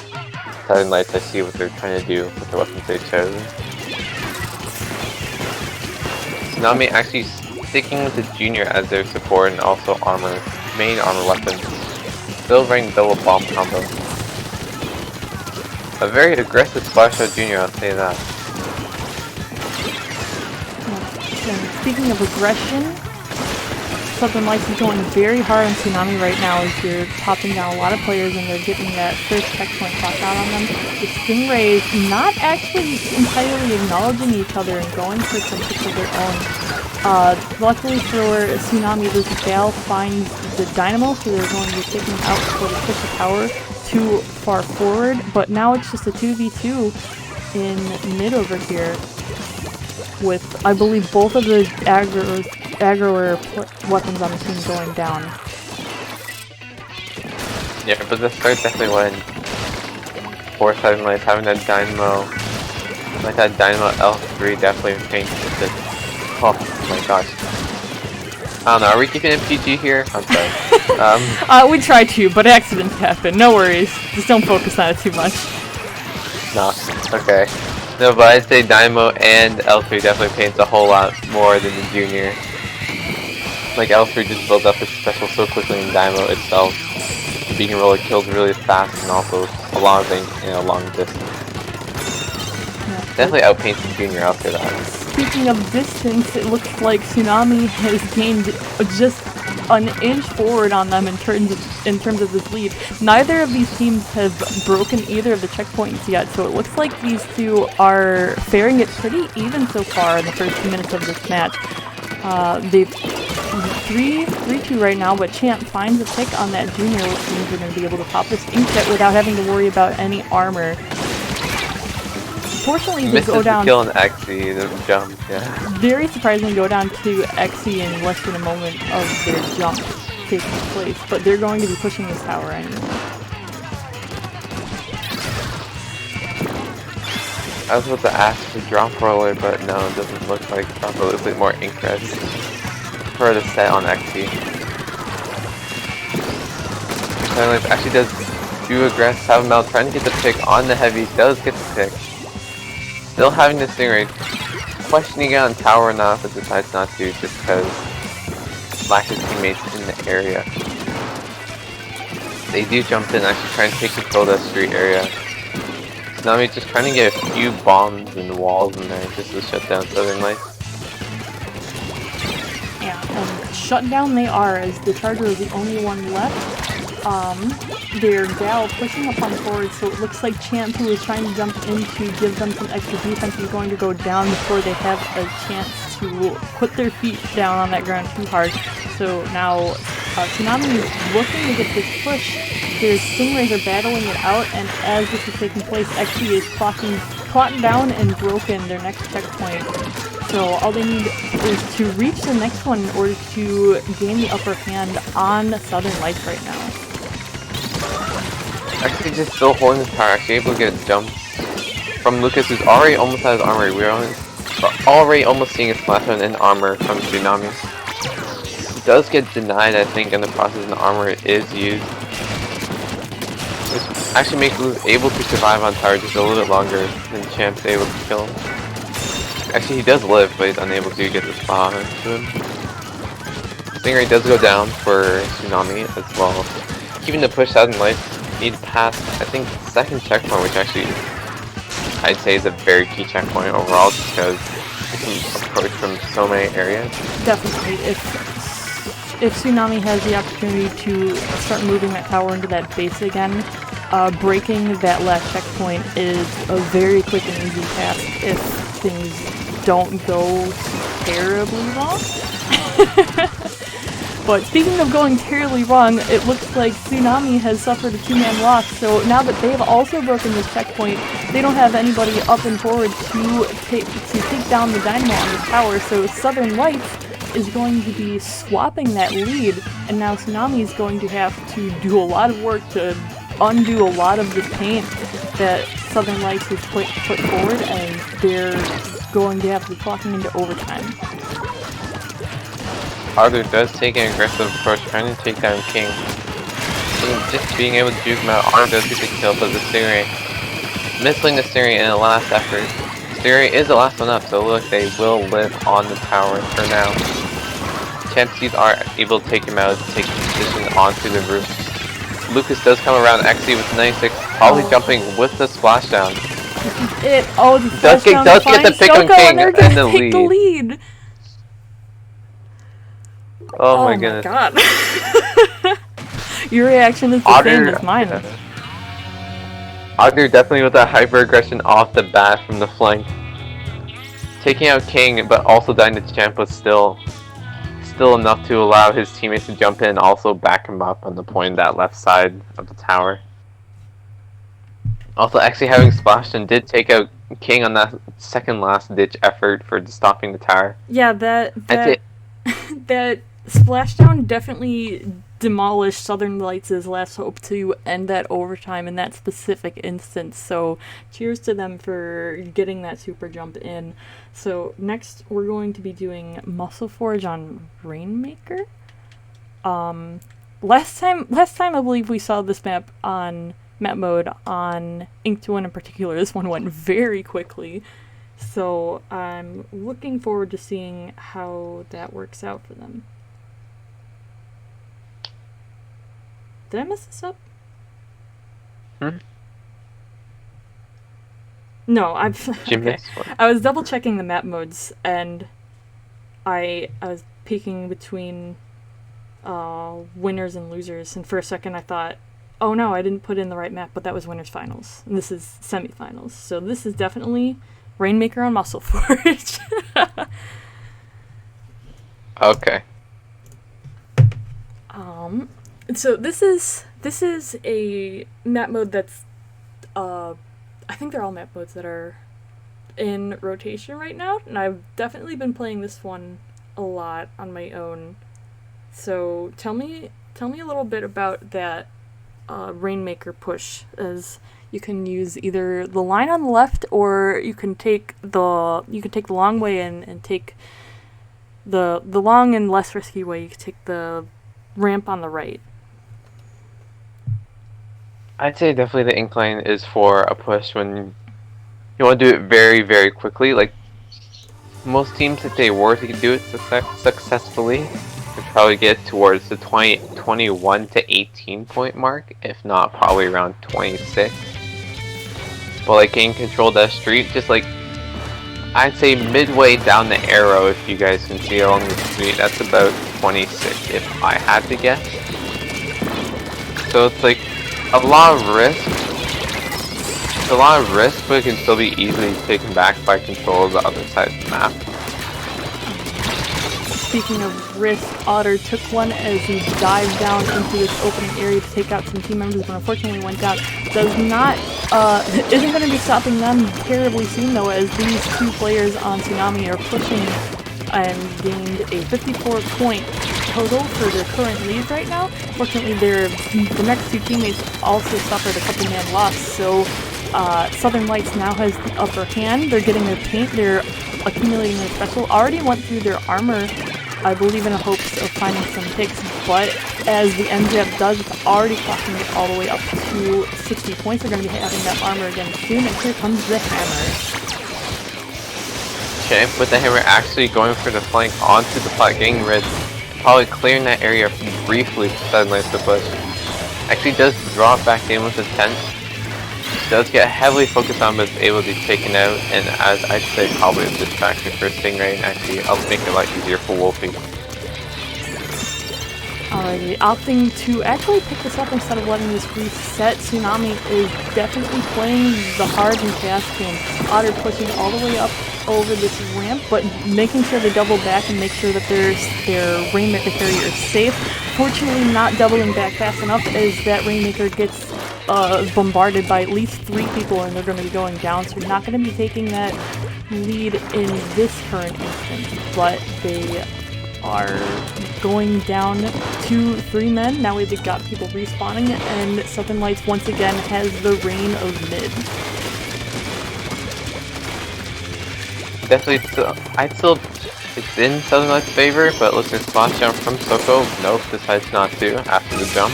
Southern Lights. I see what they're trying to do with the weapons they've chosen. Tsunami actually sticking with the junior as their support and also main armor weapons. Still running double bomb combo. A very aggressive splash shot junior, I'll say that. And speaking of aggression, Southern Lights is going very hard on Tsunami right now as you're popping down a lot of players and they're getting that first checkpoint clock out on them. The Stingrays not actually entirely acknowledging each other and going for some picks of their own. Luckily for Tsunami, this Gale finds the Dynamo, so they're going to be taking out before they push the tower too far forward. But now it's just a 2v2 in mid over here, with, I believe, both of the aggroer weapons on the team going down. Yeah, but the start definitely when 4 Southern Lights having that Dynamo, like that Dynamo L3 definitely changed it. Oh my gosh. I don't know, are we keeping it PG here? I'm sorry. We try to, but accidents happen. No worries. Just don't focus on it too much. No, okay. No, but I'd say Dynamo and L3 definitely paints a whole lot more than the junior. Like L3 just builds up his special so quickly in Dynamo itself. Beacon roller kills really fast and also a lot of things in a long distance. Yeah. Definitely outpaints the junior after that. Speaking of distance, it looks like Tsunami has gained just an inch forward on them in terms of this lead. Neither of these teams have broken either of the checkpoints yet, so it looks like these two are faring it pretty even so far in the first 2 minutes of this match. They've 3-2 right now, but Champ finds a pick on that junior, which means they're going to be able to pop this ink set without having to worry about any armor. Fortunately, they go down. Kill an Xe, the jump, yeah. Very surprisingly, go down to Xe in less than a moment of their jump taking place, but they're going to be pushing this tower anyway. I was about to ask for drop roller, but no, it doesn't look like drop roller. It looks like more Inkreds for the set on XP. Silence actually does do aggress. Sabamal trying to get the pick on the heavy, does get the pick. Still having the Stingray, questioning it on tower or not, but decides not to just because lack of teammates in the area. They do jump in, actually trying to take control of that street area. Tsunami just trying to get a few bombs and walls in there just to shut down Southern Lights. Yeah, and shut down they are, as the Charger is the only one left. Their Gal pushing up on forward, so it looks like Champ, who is trying to jump in to give them some extra defense, is going to go down before they have a chance to put their feet down on that ground too hard. So now Tsunami is looking to get this push. Their Stingrays are battling it out, and as this is taking place, XP is clocking down and broken their next checkpoint. So all they need is to reach the next one in order to gain the upper hand on Southern Lights right now. Actually just still holding the tower, actually able to get jumps from Lucas, who's already almost out of armor. We're already almost seeing a splash on in armor from Tsunami. He does get denied, I think, in the process, and the armor is used. Which actually makes Lucas able to survive on tower just a little bit longer than Champ's able to kill him. Actually, he does live, but he's unable to get the spot to him. Stingray does go down for Tsunami as well. Keeping the push out in life, need past, I think, second checkpoint, which actually I'd say is a very key checkpoint overall, just because you can approach from so many areas. Definitely. If Tsunami has the opportunity to start moving that tower into that base again, breaking that last checkpoint is a very quick and easy task if things don't go terribly wrong. But speaking of going terribly wrong, it looks like Tsunami has suffered a two-man loss, so now that they've also broken this checkpoint, they don't have anybody up and forward to take down the dynamo on the tower, so Southern Lights is going to be swapping that lead, and now Tsunami is going to have to do a lot of work to undo a lot of the paint that Southern Lights has put forward, and they're going to have to be clocking into overtime. Arthur does take an aggressive approach, trying to take down King. Just being able to juke him out, Arthur does get the kill, but the Stingray, missing the Stingray in the last effort. Stingray is the last one up, so it looks like they will live on the tower for now. Champsies are able to take him out, take position onto the roof. Lucas does come around actually with 96, probably jumping with the splashdown. It does get the pick on King and the lead. Oh my goodness. God. Your reaction is the same as mine. Ogre definitely with that hyper aggression off the bat from the flank. Taking out King, but also dying to Champ was still enough to allow his teammates to jump in and also back him up on the point of that left side of the tower. Also, actually having Splashdown did take out King on that second last ditch effort for stopping the tower. Yeah, that Splashdown definitely demolished Southern Lights' last hope to end that overtime in that specific instance, so cheers to them for getting that super jump in. So next we're going to be doing Muscle Forge on Rainmaker. Last time I believe we saw this map mode on Ink2Win in particular. This one went very quickly, so I'm looking forward to seeing how that works out for them. Did I mess this up? No, okay. I was double checking the map modes, and I was peeking between winners and losers, and for a second I thought, oh no, I didn't put in the right map, but that was winners finals, and this is semifinals. So this is definitely Rainmaker on Muscle Forge. Okay. So this is a map mode that's I think they're all map modes that are in rotation right now, and I've definitely been playing this one a lot on my own. So tell me a little bit about that Rainmaker push, as You can use either the line on the left, or you can take the long way and take the long and less risky way. You can take the ramp on the right. I'd say definitely the incline is for a push when you want to do it very, very quickly. Like most teams, if they were to do it successfully, would probably get towards the 21 to 18 point mark, if not probably around 26. But like getting control of that street, just like I'd say midway down the arrow, if you guys can see along the street, that's about 26 if I had to guess. So it's like a lot of risk. It's a lot of risk, but it can still be easily taken back by control of the other side of the map. Speaking of risk, Otter took one as he dived down into this opening area to take out some team members, but unfortunately went down. Does not, isn't going to be stopping them terribly soon though, as these two players on Tsunami are pushing and gained a 54-point total for their current lead right now. Fortunately, the next two teammates also suffered a couple-man loss, so Southern Lights now has the upper hand. They're getting their paint, they're accumulating their special. Already went through their armor, I believe, in the hopes of finding some picks, but as the MJF does, it's already clocking it all the way up to 60 points. They're going to be having that armor again soon, and here comes the hammer. Okay, with the hammer actually going for the flank onto the plot, getting rid, probably clearing that area briefly for Southern Lights to push. Actually does drop back in with the tent. Does get heavily focused on, but is able to be taken out, and as I'd say, probably a distraction for Stingray, and actually helps make it a lot easier for Wolfie. Alrighty, opting to actually pick this up instead of letting this reset. Tsunami is definitely playing the hard and fast game. Otter pushing all the way up over this ramp, but making sure they double back and make sure that their Rainmaker carrier is safe. Fortunately, not doubling back fast enough, as that Rainmaker gets bombarded by at least 3 people, and they're going to be going down, so you're not going to be taking that lead in this current instance, but they are going down to 3 men. Now we've got people respawning, and Southern Lights once again has the reign of mid. Definitely, it's in Southern Lights' favor, but looks like spot jump from Soko. Nope, decides not to after the jump.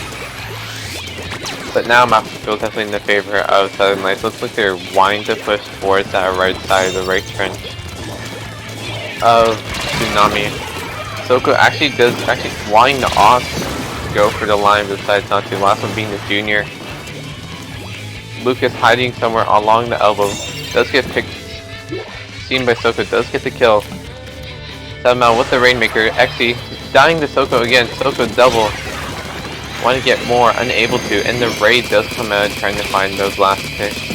But now map control definitely in the favor of Southern Lights. Looks like they're wanting to push towards that right side of the right trench of Tsunami. Soko actually wanting the off to go for the line, but decides not to. Last one being the junior. Lucas hiding somewhere along the elbow. Does get picked, seen by Soko, does get the kill. Somehow with the Rainmaker, Exy dying to Soko again. Soko double. Want to get more, unable to, and the raid does come out trying to find those last picks.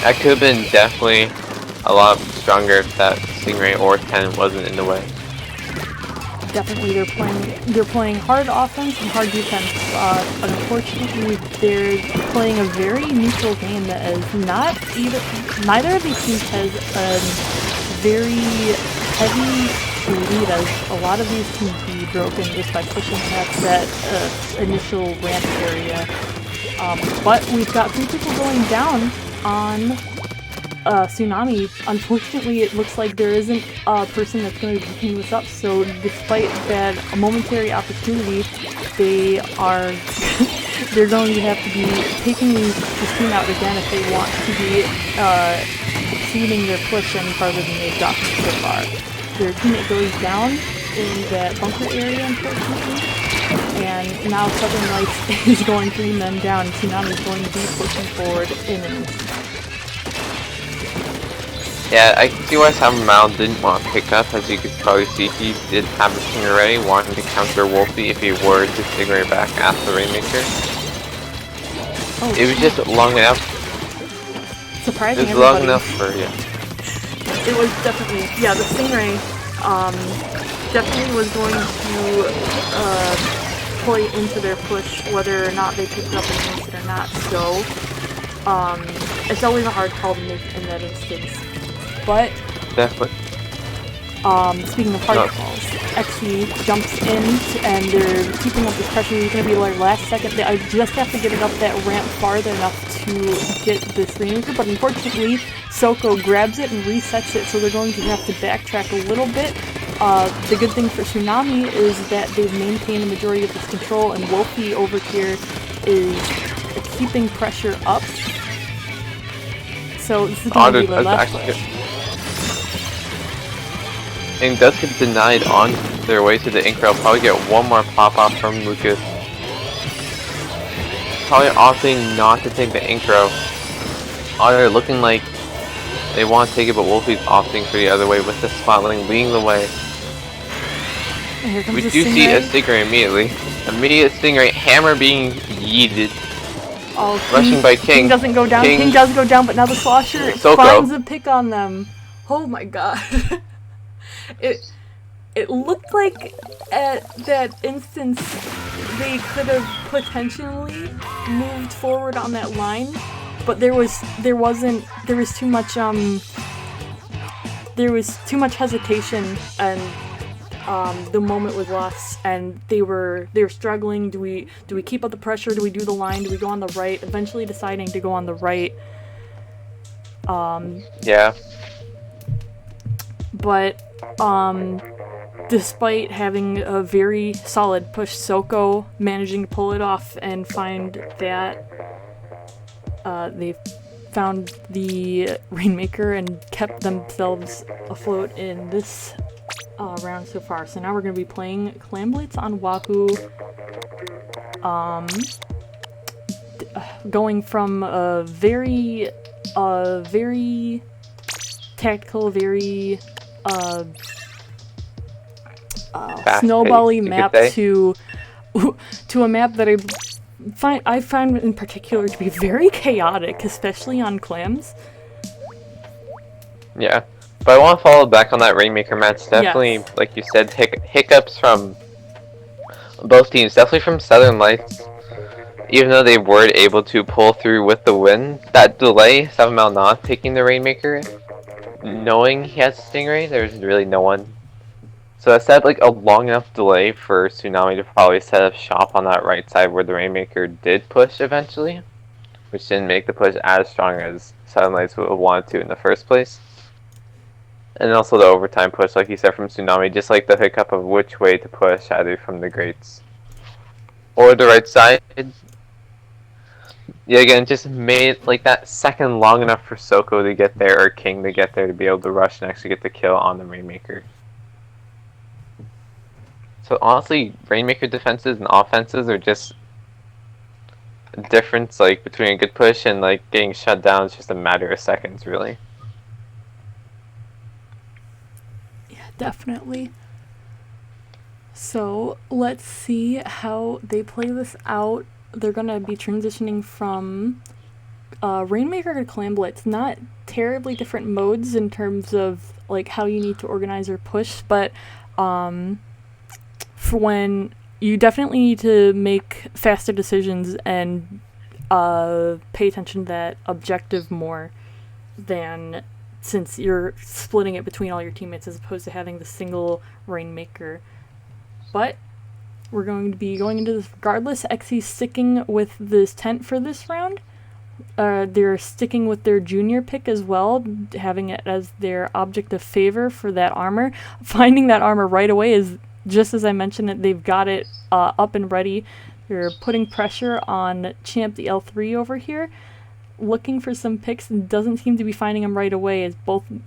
That could have been definitely a lot stronger if that Stingray or 10 wasn't in the way. Definitely, they're playing hard offense and hard defense. Unfortunately, they're playing a very neutral game that is neither of these teams has a very heavy lead, as a lot of these can be broken just by pushing past that initial ramp area. But we've got 3 people going down on Tsunami. Unfortunately, it looks like there isn't a person that's going to be picking this up, so despite that momentary opportunity, they're going to have to be taking this team out again if they want to be exceeding their push any farther than they've gotten so far. Their teammate goes down in that bunker area, unfortunately, and now Southern Lights is going 3 men down, and Tsunami is going to be pushing forward in an instant. Yeah, I can see why Sam Mal didn't want to pick up. As you could probably see, he did have the Stinger ready, wanting to counter Wolfie if he were to Stingray back after the Rainmaker. Oh, it was just long enough. Surprising it was long enough for, yeah. It was definitely, yeah, the Stingray definitely was going to play into their push, whether or not they picked up an instant or not, so it's always a hard call to make in that instance. But definitely. Speaking of hard calls, XE jumps in and they're keeping up this pressure. It's going to be their last second. I just have to get it up that ramp farther enough to get this Rainmaker, but unfortunately, Soko grabs it and resets it, so they're going to have to backtrack a little bit. The good thing for Tsunami is that they've maintained the majority of this control, and Wolfie over here is keeping pressure up. So this is going to be the last push. And does get denied on their way to the ink rail. Probably get one more pop-off from Lucas. Probably opting not to take the ink rail. They're looking like they want to take it, but Wolfie's opting for the other way with the Spotling leading the way. We do see a Stingray immediately. Immediate Stingray, Hammer being yeeted. Oh, rushing by King. King doesn't go down. King does go down, but now the Slosher finds a pick on them. Oh my god. It looked like at that instance they could have potentially moved forward on that line, but there was too much hesitation, and the moment was lost, and they were struggling. Do we keep up the pressure? Do we do the line? Do we go on the right? Eventually deciding to go on the right. Yeah. But despite having a very solid push, Soko managing to pull it off and find that they found the Rainmaker and kept themselves afloat in this round so far. So now we're going to be playing Clamblitz on Wahoo. Going from a very tactical, very snowbally map to a map that I find in particular to be very chaotic, especially on clams. Yeah, but I want to follow back on that Rainmaker match. Definitely, yes. Like you said, hiccups from both teams. Definitely from Southern Lights. Even though they weren't able to pull through with the win, that delay, 7-Mile not taking the Rainmaker, knowing he has a Stingray, there's really no one. So that set like a long enough delay for Tsunami to probably set up shop on that right side where the Rainmaker did push eventually, which didn't make the push as strong as Southern Lights would have wanted to in the first place. And also the overtime push, like you said, from Tsunami, just like the hiccup of which way to push, either from the grates or the right side. Yeah, again, just made like that second long enough for Soko to get there, or King to get there, to be able to rush and actually get the kill on the Rainmaker. So honestly, Rainmaker defenses and offenses are just a difference, like between a good push and like getting shut down is just a matter of seconds, really. Yeah, definitely. So let's see how they play this out. They're gonna be transitioning from Rainmaker to Clamblitz. Not terribly different modes in terms of like how you need to organize or push, but for when you definitely need to make faster decisions and pay attention to that objective more than since you're splitting it between all your teammates as opposed to having the single Rainmaker. But we're going to be going into this regardless. XE sticking with this tent for this round. They're sticking with their junior pick as well, having it as their object of favor for that armor. Finding that armor right away is, just as I mentioned it, they've got it up and ready. They're putting pressure on Champ the L3 over here, looking for some picks, and doesn't seem to be finding them right away,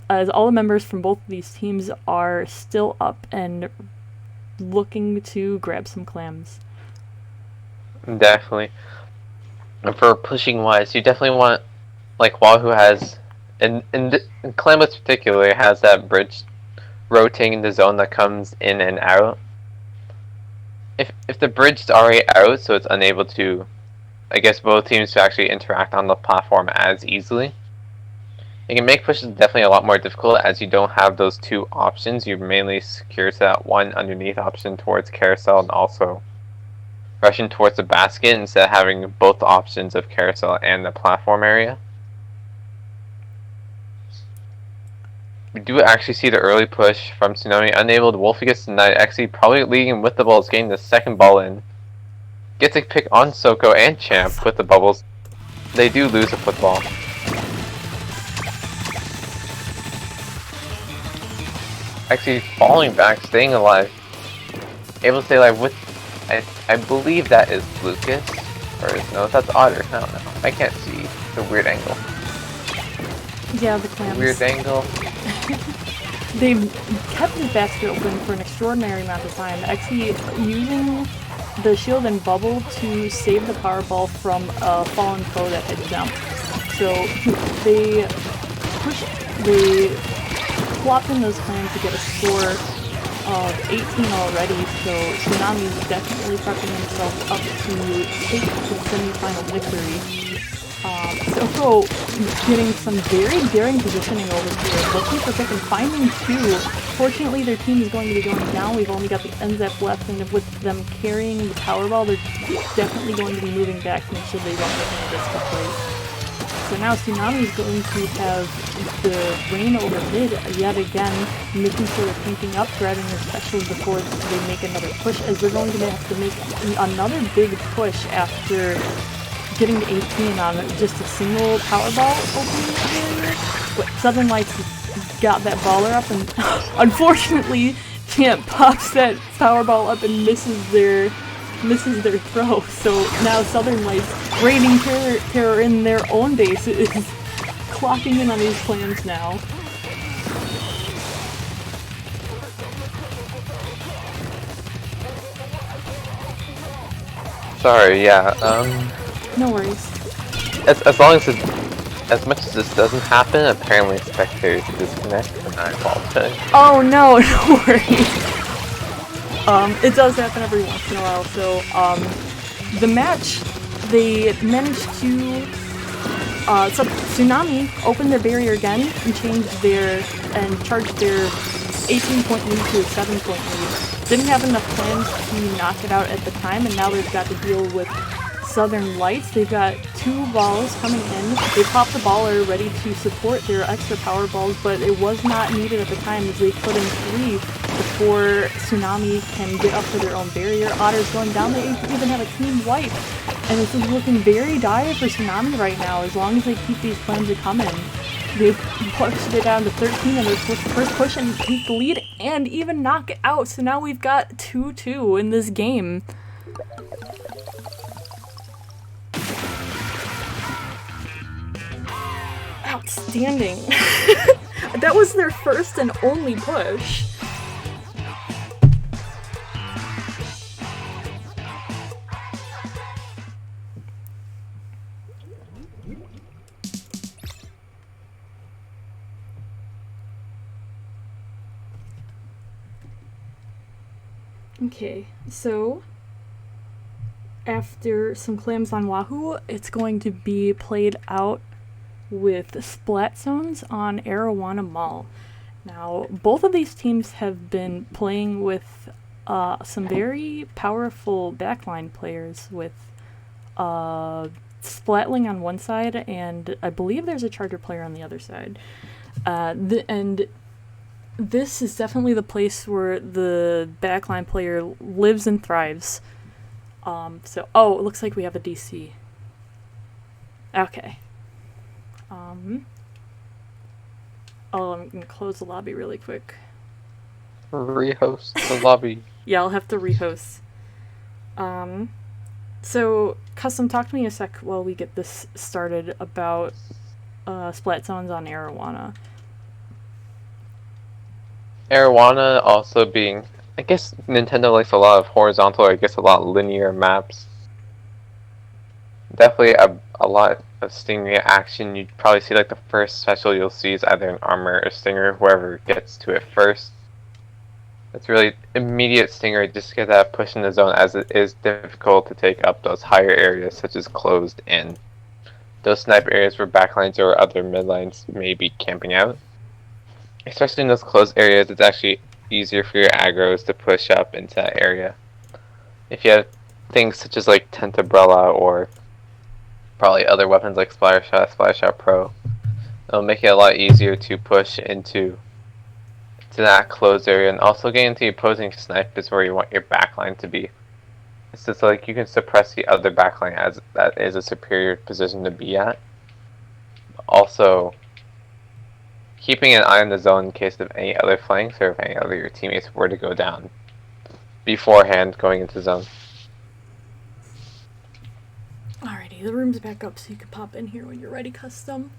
as all the members from both of these teams are still up and looking to grab some clams. Definitely. And for pushing wise, you definitely want, like Wahoo has, and Clamblitz particularly has that bridge rotating the zone that comes in and out. If the bridge is already out, so it's unable to, I guess, both teams to actually interact on the platform as easily, it can make pushes definitely a lot more difficult, as you don't have those two options. You're mainly secure to that one underneath option towards carousel, and also rushing towards the basket instead of having both options of carousel and the platform area. we do actually see the early push from Tsunami. Unable, Wolfie gets denied, actually probably leading with the balls, getting the second ball in. Gets a pick on Soko and Champ with the bubbles. They do lose a football. Actually falling back, staying alive. Able to stay alive with, I believe that is Lucas. Or no, that's Otter. I don't know. I can't see the weird angle. Yeah, the clams. Weird angle. They've kept the basket open for an extraordinary amount of time, actually using the shield and bubble to save the Powerball from a fallen foe that had jumped. So they flopped in those clans to get a score of 18 already, so Tsunami's definitely prepping himself up to take the semi-final victory. Soko getting some very daring positioning over here, looking for pick and finding two. Fortunately, their team is going to be going down. We've only got the NZEP left, and with them carrying the Powerball, they're definitely going to be moving back to make sure they don't get into this fight. So now Tsunami is going to have the rain over mid yet again, making sure they're pinking up, grabbing their special before they make another push, as they're going to have to make another big push after getting to 18 on just a single Powerball opening barrier. But Southern Lights got that baller up, and unfortunately Champ pops that Powerball up and misses their throw. So now Southern Lights, raining terror in their own base, is clocking in on these clans now. Sorry, yeah, No worries. as long as as much as this doesn't happen, apparently spectators disconnect, and I apologize. Oh no, no worries. It does happen every once in a while, so, the match, they managed to, so Tsunami opened their barrier again and charged their 18-point lead to a 7-point lead. Didn't have enough plans to knock it out at the time, and now they've got to deal with Southern Lights. They've got two balls coming in. They popped the baller ready to support their extra power balls, but it was not needed at the time as they put in 3 before Tsunami can get up to their own barrier. Otter's going down. They even have a team wipe. And this is looking very dire for Tsunami right now, as long as they keep these plans coming. They've pushed it down to 13 in their first push and keep the lead and even knock it out. So now we've got 2-2 in this game. Outstanding. That was their first and only push. Okay, so after some clams on Wahoo, it's going to be played out with Splat Zones on Arowana Mall. Now, both of these teams have been playing with some very powerful backline players with Splatling on one side, and I believe there's a Charger player on the other side. And this is definitely the place where the backline player lives and thrives. Oh, it looks like we have a DC. Okay. I'm gonna close the lobby really quick. Rehost the lobby. Yeah, I'll have to rehost. So, Custom, talk to me a sec while we get this started about Splat Zones on Arowana. Arowana also being, I guess Nintendo likes a lot of horizontal, or I guess a lot of linear maps. Definitely a lot of Stingray action. You'd probably see like the first special you'll see is either an Armor or Stinger, whoever gets to it first. It's really immediate Stinger just to get that push in the zone, as it is difficult to take up those higher areas such as closed and those sniper areas where backlines or other midlines may be camping out. Especially in those closed areas, it's actually easier for your aggros to push up into that area. If you have things such as like Tent Umbrella or probably other weapons like Splash Shot Pro, it'll make it a lot easier to push into to that closed area, and also getting to the opposing snipe is where you want your backline to be. It's just like you can suppress the other backline as that is a superior position to be at. Also, keeping an eye on the zone in case of any other flanks or if any other your teammates were to go down beforehand going into zone. Alrighty, the room's back up so you can pop in here when you're ready, custom.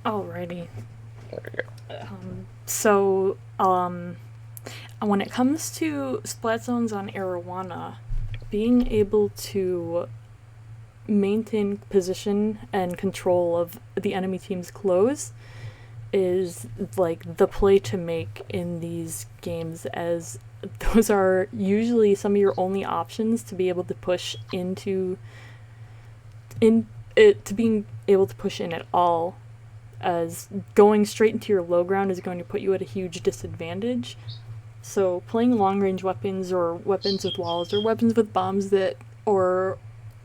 Alrighty. There we go. So, when it comes to splat zones on Arowana, being able to maintain position and control of the enemy team's close is like the play to make in these games, as those are usually some of your only options to be able to push to being able to push in at all, as going straight into your low ground is going to put you at a huge disadvantage. So playing long-range weapons or weapons with walls or weapons with bombs that, or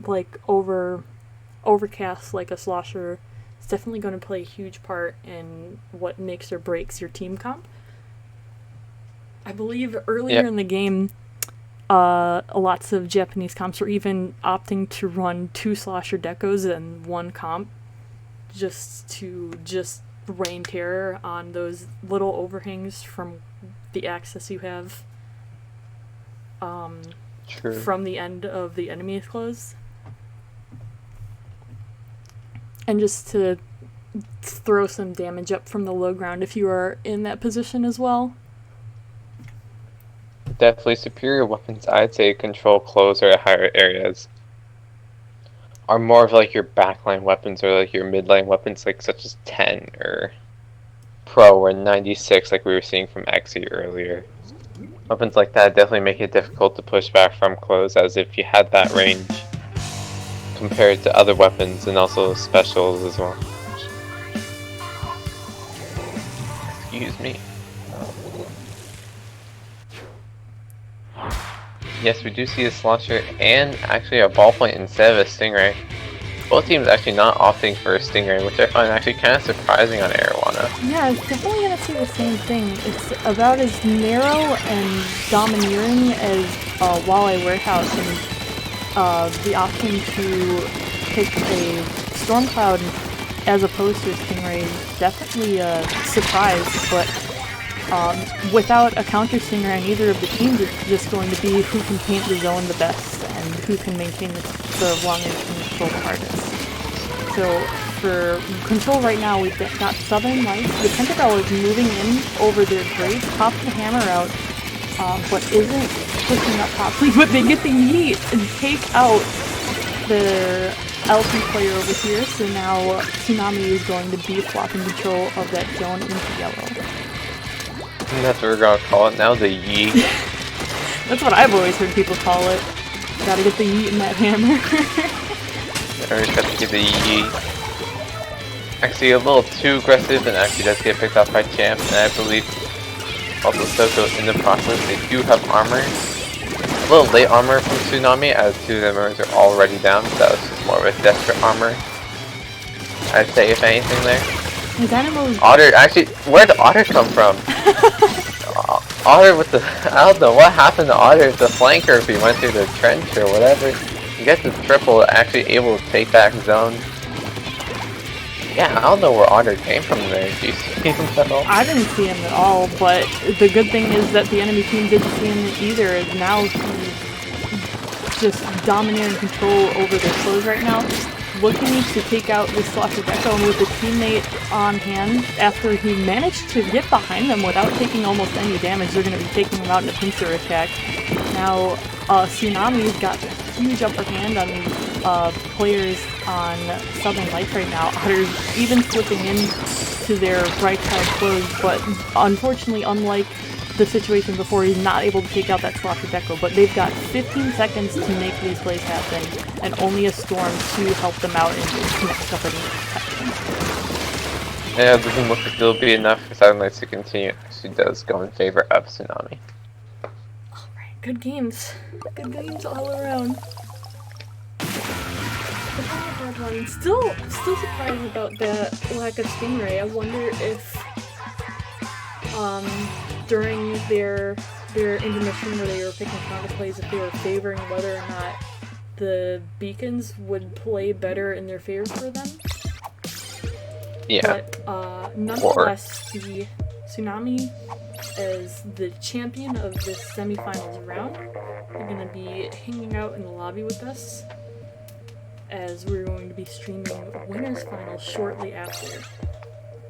like overcast like a slosher, is definitely going to play a huge part in what makes or breaks your team comp. I believe earlier in the game, lots of Japanese comps were even opting to run 2 slosher decos and 1 comp, just rain terror on those little overhangs from the access you have from the end of the enemy's close. And just to throw some damage up from the low ground if you are in that position as well. Definitely superior weapons, I'd say, control close or higher areas are more of like your backline weapons or like your midline weapons, like such as 10 or Pro or 96, like we were seeing from Xe earlier. Weapons like that definitely make it difficult to push back from close, as if you had that range compared to other weapons and also specials as well. Excuse me. Yes, we do see a slosher and actually a ballpoint instead of a stingray. Both teams actually not opting for a stingray, which I find actually kind of surprising on Arowana. Yeah, I was definitely gonna say the same thing. It's about as narrow and domineering as Walleye Warehouse, and the option to pick a Storm Cloud as opposed to a stingray is definitely a surprise, but without a counter stinger on either of the teams, it's just going to be who can paint the zone the best and who can maintain the long-range control the hardest. So for control right now, we've got Southern Lights. The Pentacle is moving in over their grade, pops the hammer out, but isn't pushing up properly. But they get the yeet and take out their LP player over here. So now Tsunami is going to be flopping control of that zone into yellow. And that's what we're gonna call it now, the yeet. That's what I've always heard people call it. Gotta get the yeet in that hammer. Always got to get the yeet. Actually, a little too aggressive, and actually does get picked off by Champ, and I believe also Soko in the process. They do have armor. A little late armor from Tsunami, as 2 of the members are already down, so that was just more of a desperate armor, I'd say, if anything there. Otter, actually, where'd Otter come from? Otter with the, I don't know what happened to Otter, the flanker, if he went through the trench or whatever. You get the triple, actually able to take back zone. Yeah, I don't know where Otter came from there. Do you see him at all? I didn't see him at all, but the good thing is that the enemy team didn't see him either, as now he's just dominating control over their close right now. Looking to take out this Slosher Deco, and with a teammate on hand, after he managed to get behind them without taking almost any damage, they're going to be taking him out in a pincer attack. Now, Tsunami's got a huge upper hand on these players on Southern Lights right now. Otter's even slipping in to their right side close, but unfortunately, unlike the situation before he's not able to take out that Sloppy Deco, but they've got 15 seconds to make these plays happen, and only a Storm to help them out and connect up any protection. Yeah, it doesn't look like it'll be enough for Southern Lights to continue. She does go in favor of Tsunami. Alright, good games. Good games all around. Still surprised about the lack of Stingray. I wonder if during their intermission where they were picking counter plays, if they were favoring whether or not the beacons would play better in their favor for them. Yeah. But nonetheless, the Tsunami, as the champion of this semifinals round, are going to be hanging out in the lobby with us, as we're going to be streaming winners finals shortly after.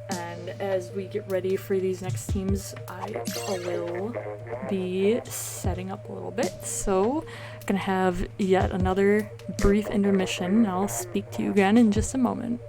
And as we get ready for these next teams, I will be setting up a little bit. So I'm gonna have yet another brief intermission, and I'll speak to you again in just a moment.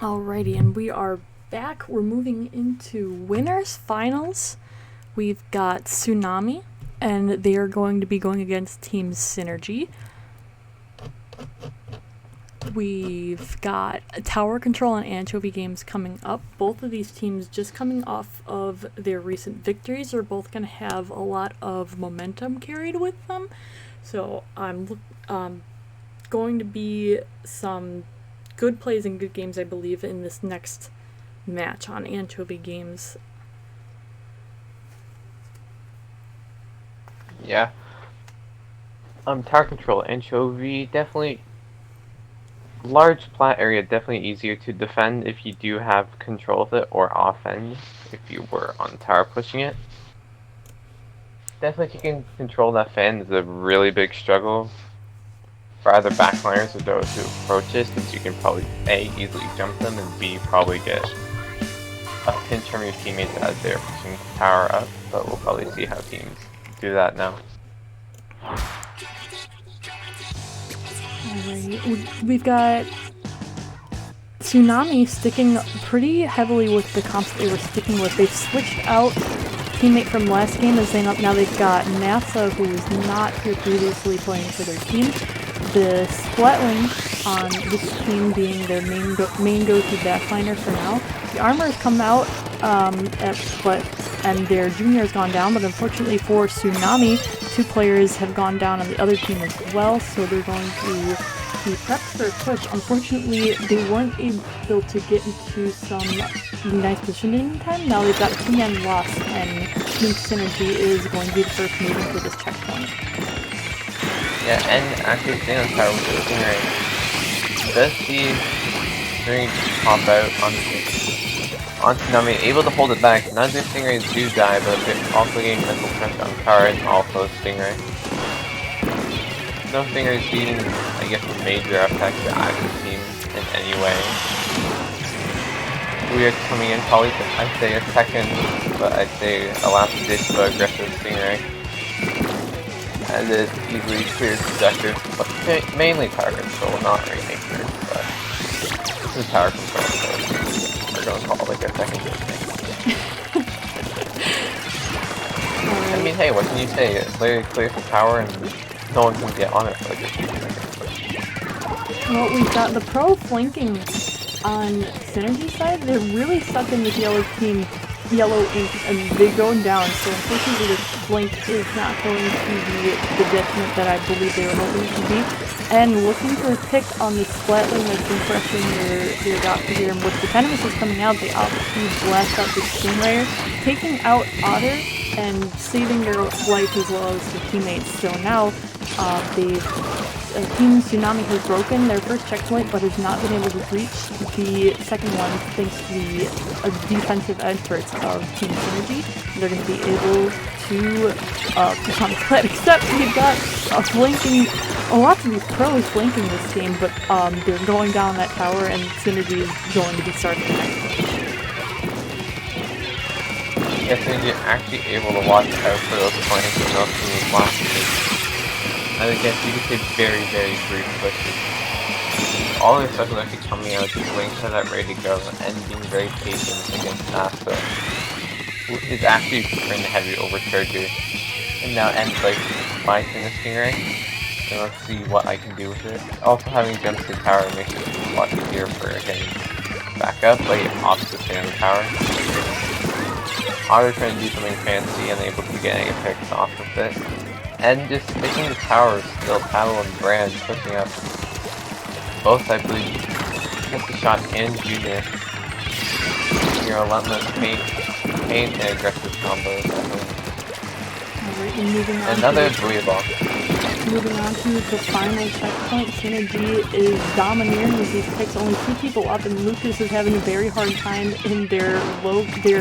Alrighty, and we are back. We're moving into winners finals. We've got Tsunami, and they are going to be going against Team Synergy. We've got Tower Control and Anchovy Games coming up. Both of these teams just coming off of their recent victories are both going to have a lot of momentum carried with them. So I'm going to be some good plays and good games, I believe, in this next match on Anchovy Games. Yeah. Tower Control, Anchovy, definitely large plat area, definitely easier to defend if you do have control of it, or offend if you were on tower pushing it. Definitely taking control of that fan is a really big struggle for either backliners or those who approach it, since you can probably A, easily jump them, and B, probably get a pinch from your teammates as they're pushing the tower up, but we'll probably see how teams do that now. Alright, we've got Tsunami sticking pretty heavily with the comps they were sticking with. They've switched out teammate from last game, as now they've got NASA, who was not here previously playing for their team. The Splatling on this team being their main go-to backliner for now. The armor has come out, and their junior has gone down, but unfortunately for Tsunami, 2 players have gone down on the other team as well, so they're going to be prepped for a push. Unfortunately, they weren't able to get into some nice positioning in time. Now they've got a 2-man loss, and Team Synergy is going to be the first move into this checkpoint. Yeah, and actually staying on tower with the Stingray, does see Stingray pop out on Tsunami, able to hold it back. None of the Stingrays do die, but they're also getting missile pressure on tower and also Stingray. No Stingrays being, I guess, a major effect to either team in any way. We are coming in probably, I'd say a second, but I'd say a last ditch of aggressive Stingray. And it easily clears objectives, but mainly tower control, not Rainmaker, but this is tower control, so we're going to call it like a second ditch thing. I mean, hey, what can you say? It's literally clear for tower and no one can get on it for like a few seconds. Well, we've got the pro flanking on Synergy side. They're really stuck in this yellow team, yellow ink, and they're going down, so unfortunately this flank is not going to be the detriment that I believe they were hoping it to be. And looking for a pick on this Splatling that's been pressuring their doctor here, and with the Venomous is coming out, they opt to blast out the Stingrayer, taking out Otter and saving their life as well as their teammates. So now Team Tsunami has broken their first checkpoint, but has not been able to breach the second one thanks to the defensive efforts of Team Synergy. They're going to be able to push on the plat, except we've got lots of these pros flanking this game, but they're going down that tower, and Synergy is going to be starting the next one. Yeah, Synergy are actually able to watch out for those points and those things last. And again, you can say very, very brief pushes. All their stuff is actually coming out, just waiting for that ready to go, and being very patient against NASA, who is actually preferring the heavy overcharger. And now ends like slicing the Stingray. And let's see what I can do with it. Also having jumps to the tower makes it a lot easier for getting back up, like opposite stay on the tower. Otter trying to do something fancy and able to get a picks off of it. And just sticking the towers still, Paddle and Brand pushing up. Both, I believe, get the shot and Junior. Your relentless pain and aggressive combos. Alright, and moving on. Another Booyah. Moving on to the final checkpoint, Synergy is domineering with these picks, only 2 people up, and Lucas is having a very hard time in their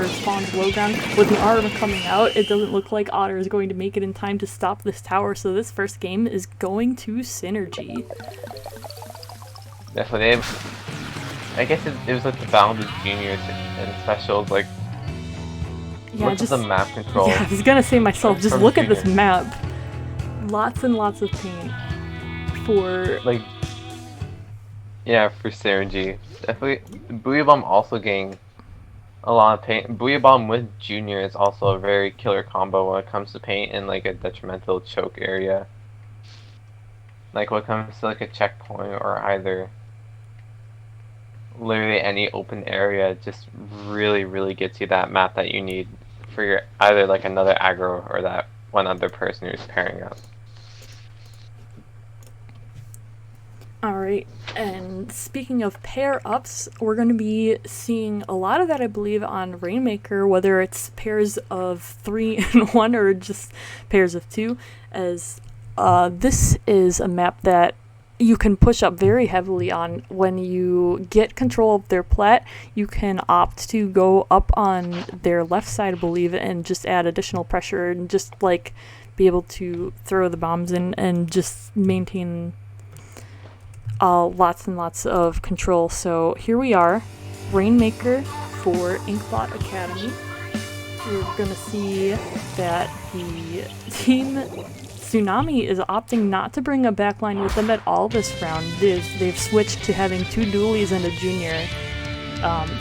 spawned low ground. With the armor coming out, it doesn't look like Otter is going to make it in time to stop this tower, so this first game is going to Synergy. Definitely. I guess it was like the balance of juniors and specials, like, yeah, look at the map control. Yeah, I was gonna say myself, just look junior. at this map. Lots and lots of paint for like Yeah, for synergy. Definitely, Booyah Bomb also getting a lot of paint. Booyah Bomb with Junior is also a very killer combo when it comes to paint in like a detrimental choke area. Like when it comes to like a checkpoint or either literally any open area, it just really gets you that map that you need for your either like another aggro or that one other person who's pairing up. Alright, and speaking of pair-ups, we're going to be seeing a lot of that, I believe, on Rainmaker, whether it's pairs of 3 and 1 or just pairs of 2, as this is a map that you can push up very heavily on. When you get control of their plat, you can opt to go up on their left side, I believe, and just add additional pressure and just, like, be able to throw the bombs in and just maintain lots and lots of control. So here we are, Rainmaker for Inkbot Academy. We're gonna see that the team Tsunami is opting not to bring a backline with them at all this round. They've switched to having 2 dualies and a junior.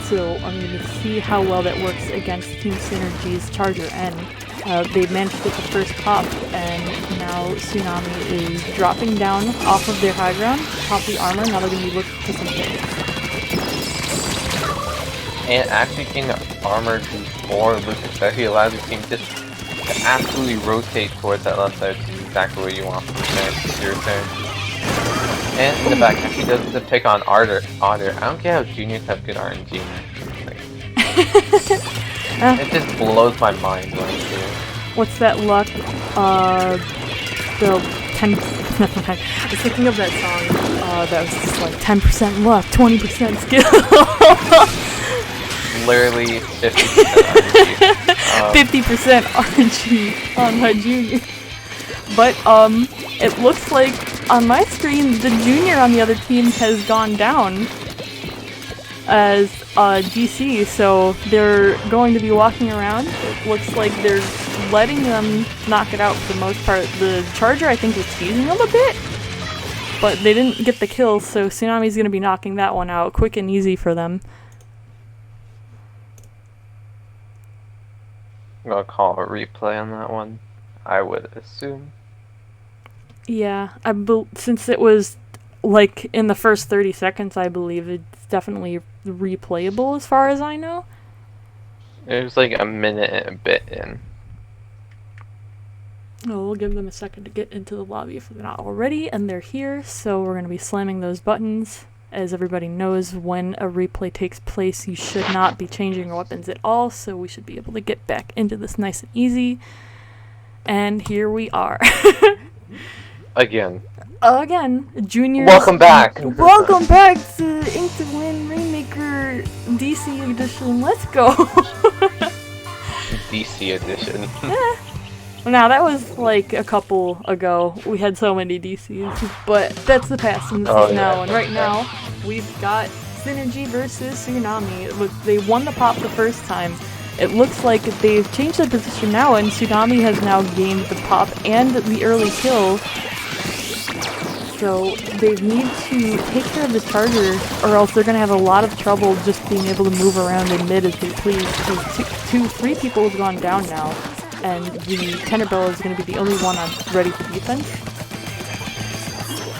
So I'm going to see how well that works against Team Synergy's Charger N. They managed to get the first pop, and now Tsunami is dropping down off of their high ground, pop the armor. Now they're going to be looking for some hits. And actually getting the armor before Luke especially allows your team just to absolutely rotate towards that left side, which is exactly what you want from your turn. And in the back, actually does the pick on Otter. I don't get how juniors have good RNG. Like, it just blows my mind when I see it. What's that luck? The 10. I was thinking of that song that was just like 10% luck, 20% skill. Literally 50% RNG. 50% RNG on my junior. But it looks like on my screen the junior on the other team has gone down as DC, so they're going to be walking around. It looks like they're letting them knock it out for the most part. The Charger, I think, was teasing them a bit, but they didn't get the kill, so Tsunami's going to be knocking that one out quick and easy for them. I'm gonna call a replay on that one, I would assume. Yeah, since it was like in the first 30 seconds, I believe it's definitely replayable as far as I know. It was like a minute and a bit in. Oh, we'll give them a second to get into the lobby if they're not already, and they're here, so we're going to be slamming those buttons. As everybody knows, when a replay takes place, you should not be changing your weapons at all, so we should be able to get back into this nice and easy. And here we are. Again, juniors. Welcome back! Welcome back to Ink2Win Rainmaker DC edition. Let's go! DC edition. Now, that was like a couple ago. We had so many DCs, but that's the past and this is now. And right now, we've got Synergy versus Tsunami. Look, they won the pop the first time. It looks like they've changed their position now, and Tsunami has now gained the pop and the early kill. So they need to take care of this Charger, or else they're going to have a lot of trouble just being able to move around in mid as they please, because 3 people have gone down now, and the Tenebella is going to be the only one ready for defense.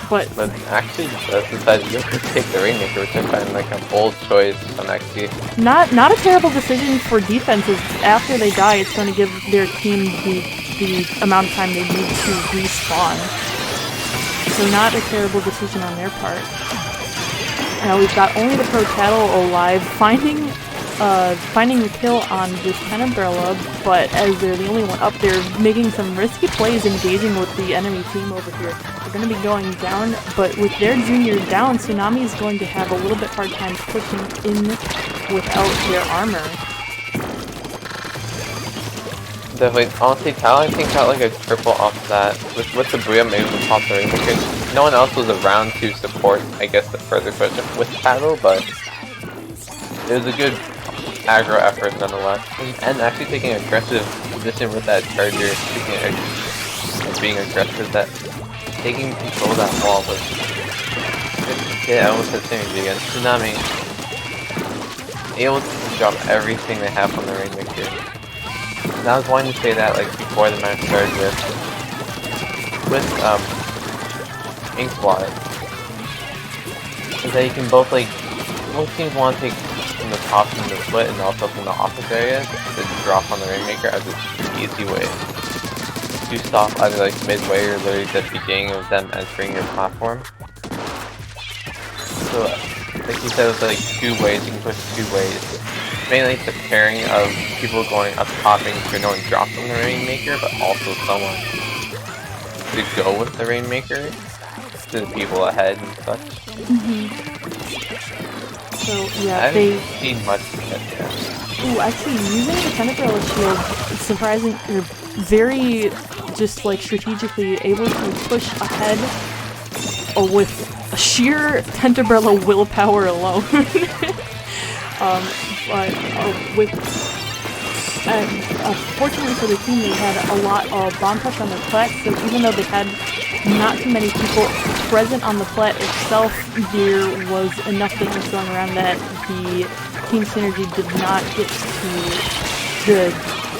But actually, that's decided to take the Rainmaker, which I find like a bold choice on XP. Not a terrible decision for defenses. After they die, it's going to give their team the amount of time they need to respawn. So not a terrible decision on their part. Now we've got only the Pro Tattle alive, finding the kill on this Tenebella, but as they're the only one up, they're making some risky plays engaging with the enemy team over here. They're going to be going down, but with their junior down, Tsunami is going to have a little bit hard time pushing in without their armor. Definitely, honestly, Talon I think got like a triple off that. With the Booyah, maybe the pop the Rainmaker. No one else was around to support, I guess, the further push with Tattle, but it was a good aggro effort nonetheless. And actually taking an aggressive position with that Charger, being aggressive, that taking control of that wall was Yeah, I almost said synergy again. Tsunami. Able to drop everything they have on the Rainmaker. And I was wanting to say that like before the match started with Ink2Win. Is that you can both like most teams want to take from the top from the split and also from the office area to drop on the Rainmaker as an easy way to stop either like midway or literally the beginning of them entering your platform. So like you said, it's like two ways, you can push two ways. Mainly the pairing of people going up top making sure no one drops on the Rainmaker, but also someone to go with the Rainmaker to the people ahead and such. So yeah, I they. haven't seen much of it yet. Ooh, actually, using the Tentacle Shield, surprising, or very just like strategically able to push ahead with sheer Tentabrella willpower alone. Fortunately for the team, they had a lot of bomb push on their plat, so even though they had not too many people present on the plat itself, there was enough damage going around that the team synergy did not get to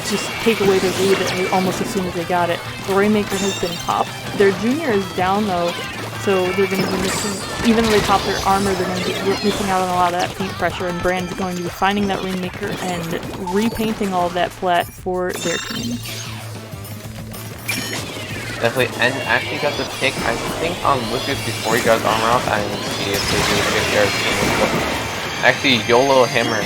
just take away their lead almost as soon as they got it. The Rainmaker has been popped. Their junior is down though, so they're going to be missing, even though they pop their armor, they're going to be missing out on a lot of that paint pressure, and Brand's going to be finding that Rainmaker and repainting all of that plat for their team. Definitely, and actually got the pick, I think, on Lucas before he got his armor off. I didn't see if they did get actually, YOLO Hammer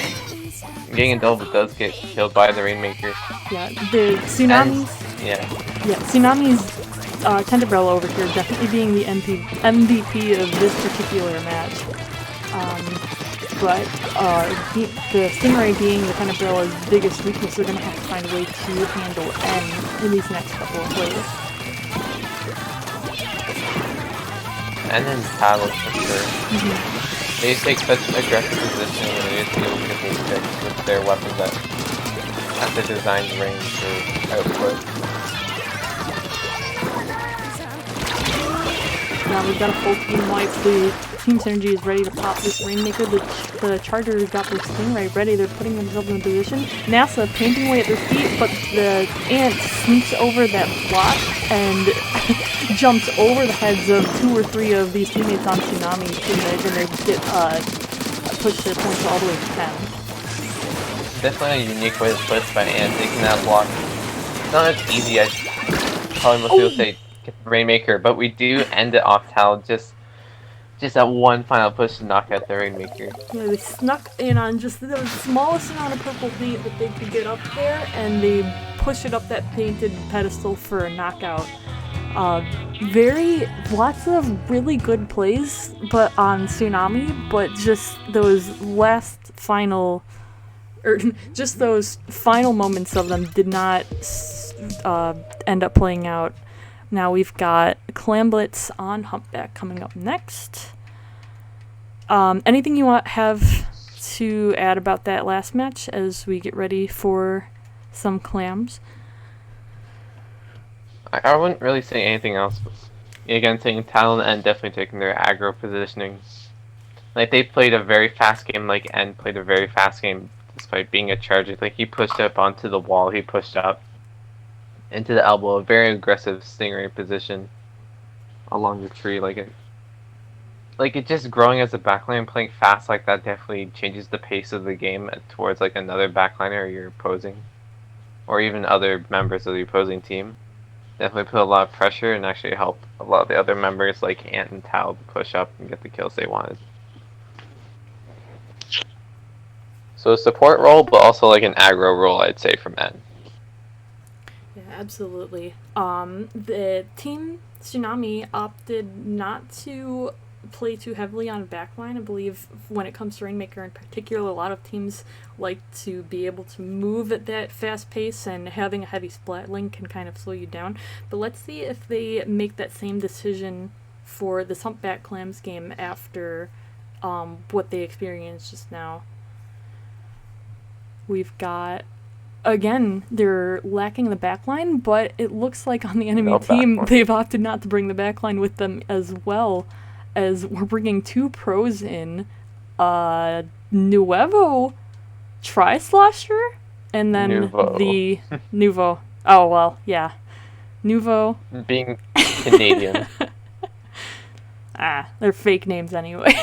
getting a double does get killed by the Rainmaker. Yeah, the Tsunamis. Yeah, Tsunami's Tentabrella over here definitely being the MVP of this particular match. But the Stingray being the Tentabrella's biggest weakness, they're going to have to find a way to handle N in these next couple of plays. and then paddles for sure. They take such aggressive position when they just deal with those picks with their weapons at the designed range for output. Now we've got a full team wipe. The team synergy is ready to pop this Rainmaker. The Chargers got their Stingray ready. They're putting themselves in position. NASA painting away at their feet, but the Ant sneaks over that block and jumps over the heads of 2 or 3 of these teammates on Tsunami, and they're going to get pushed their points all the way to 10. Definitely a unique way to play by Ant, taking that block. It's not as easy as probably most people say get the Rainmaker, but we do end it off Tal just that one final push to knock out the Rainmaker. Yeah, they snuck in on just the smallest amount of purple paint that they could get up there, and they push it up that painted pedestal for a knockout. Lots of really good plays, but on Tsunami, but just those final moments of them did not end up playing out. Now we've got Clamblitz on Humpback coming up next. Anything you have to add about that last match as we get ready for some clams? I wouldn't really say anything else. Again, saying Talon and definitely taking their aggro positioning. Like, they played a very fast game, like N played a very fast game despite being a charger. Like, he pushed up onto the wall, he pushed up into the elbow, a very aggressive Stingray position along the tree. Like it just growing as a backliner and playing fast like that definitely changes the pace of the game towards like another backliner you're opposing, or even other members of the opposing team. Definitely put a lot of pressure and actually help a lot of the other members like Ant and Tal to push up and get the kills they wanted. So a support role, but also like an aggro role, I'd say, from N. Yeah, absolutely. The team Tsunami opted not to play too heavily on backline. I believe when it comes to Rainmaker in particular, a lot of teams like to be able to move at that fast pace, and having a heavy splat link can kind of slow you down. But let's see if they make that same decision for this Humpback Clams game after what they experienced just now. We've got, again, they're lacking the backline, but it looks like on the enemy team they've opted not to bring the backline with them as well. as we're bringing 2 pros in, Nuevo Tri-Slosher, and then Nouveau. the Nouveau. Oh, well, yeah. Nouveau. Being Canadian. They're fake names anyway.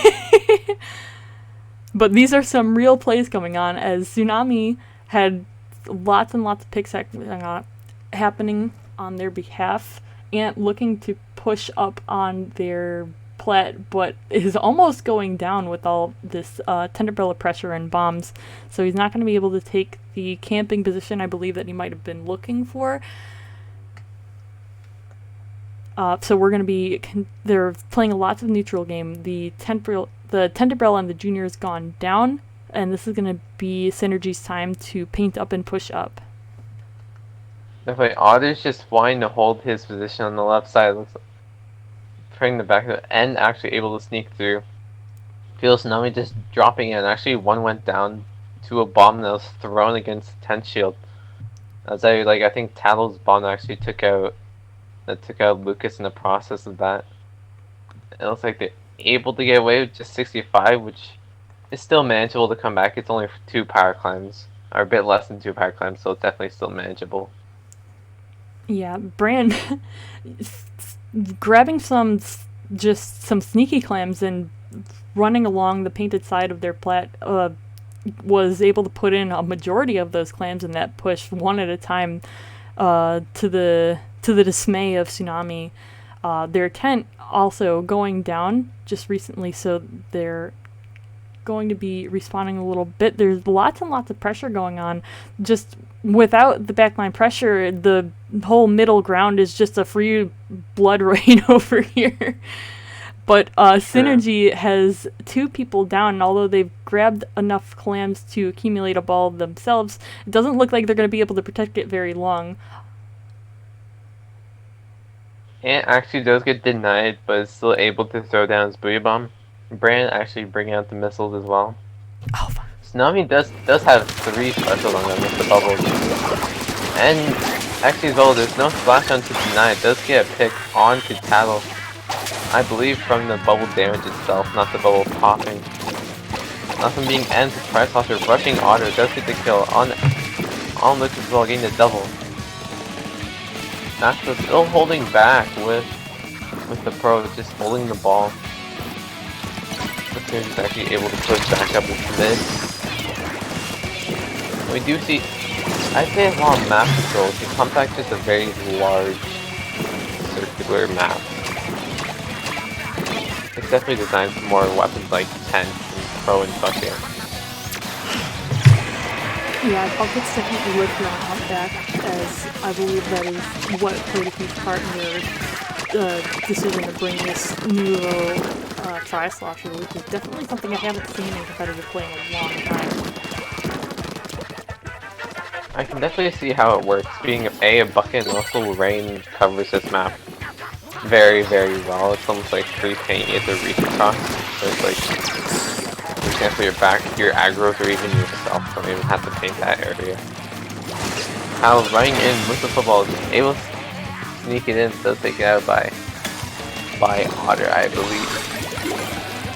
But these are some real plays going on, as Tsunami had lots and lots of picks happening on their behalf, and looking to push up on their plat, but is almost going down with all this Tenderbrella pressure and bombs. So he's not going to be able to take the camping position I believe that he might have been looking for. So we're going to be... they're playing lots of neutral game. The Tenderbrella and the Junior has gone down, and this is going to be Synergy's time to paint up and push up. Definitely, Otter's just wanting to hold his position on the left side. Looks like putting the back and actually able to sneak through. Feels Tsunami just dropping in. Actually, one went down to a bomb that was thrown against the tent shield. As I think Tattle's bomb actually took out Lucas in the process of that. It looks like they're able to get away with just 65, which is still manageable to come back. It's only 2 power climbs, or a bit less than 2 power climbs, so it's definitely still manageable. Yeah, Brand grabbing some sneaky clams and running along the painted side of their plat was able to put in a majority of those clams in that push one at a time, to the dismay of Tsunami. Their tent also going down just recently, so they're going to be responding a little bit. There's lots and lots of pressure going on. Just without the backline pressure, the whole middle ground is just a free blood rain over here. But Synergy has 2 people down, and although they've grabbed enough clams to accumulate a ball themselves, it doesn't look like they're going to be able to protect it very long. Ant actually does get denied, but is still able to throw down his booyah bomb. Brand actually bringing out the missiles as well. Oh, fuck. Tsunami does have 3 specials on them with the bubbles. And actually as well, there's no splash on to deny. It does get a pick onto Tattle. I believe from the bubble damage itself, not the bubble popping. Nothing being ended, Tri-Slosher rushing Otter does get the kill on Lucas as well, getting the double. Nashville still holding back with the pro, just holding the ball. But they're just actually able to push back up into mid. We do see, I'd say a lot of map control. The compact is a very large circular map. It's definitely designed for more weapons like Tent and Pro and Bucket. Yeah, Bucket's definitely lived your outback, as I believe that is what played a huge part in their decision to bring this new Tri-Slosher, which is definitely something I haven't seen in competitive play in a long time. I can definitely see how it works. Being a bucket and also rain covers this map very, very well. It's almost like free paint you have to reach across. So it's like, for example, your aggros or even yourself don't even have to paint that area. How running in with the football is able to sneak it in, does take it out by Otter, I believe.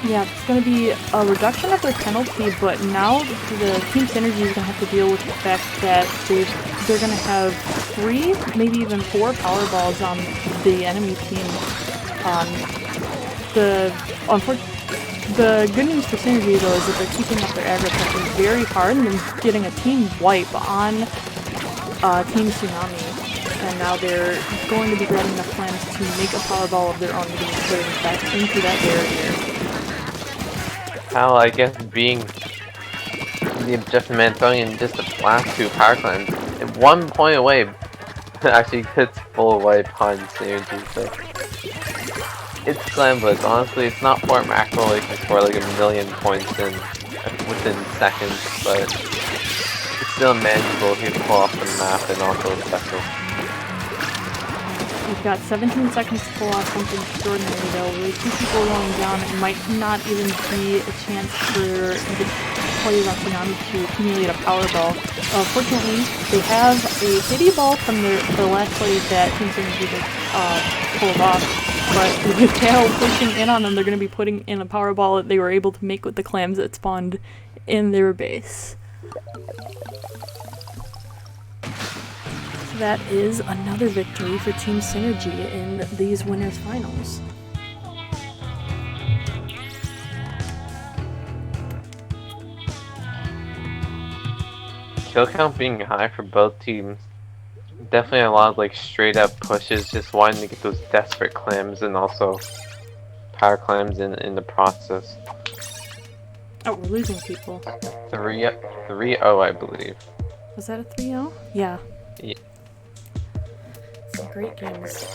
Yeah, it's going to be a reduction of their penalty, but now the Team Synergy is going to have to deal with the fact that they're going to have 3, maybe even 4 power balls on the enemy team. The good news for Synergy, though, is that they're keeping up their aggro pressure very hard and then getting a team wipe on Team Tsunami. And now they're going to be grabbing enough plans to make a power ball of their own and putting it back into that barrier. How, I guess, being the objective man throwing in just the last 2 power climbs, at 1 point away, actually hits full away upon Synergy, so it's slam, but honestly, it's not for macro, you can score like 1,000,000 points within seconds, but it's still manageable if you pull off the map and also the special. We've got 17 seconds to pull off something extraordinary, though. With 2 people rolling down, it might not even be a chance for the players on Tsunami to accumulate a power ball. Fortunately, they have a pity ball from the last play that Team Synergy pulled off, but with Kale pushing in on them, they're going to be putting in a power ball that they were able to make with the clams that spawned in their base. So that is another victory for Team Synergy in these winners finals. Kill count being high for both teams. Definitely a lot of like straight up pushes, just wanting to get those desperate clams and also power clams in the process. Oh, we're losing people. 3-0, I believe. Was that a 3-0? Yeah. Yeah. Some great games.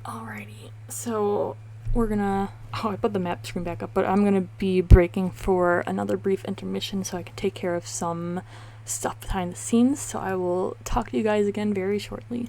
Alrighty, so we're gonna... Oh, I put the map screen back up, but I'm gonna be breaking for another brief intermission so I can take care of some stuff behind the scenes, so I will talk to you guys again very shortly.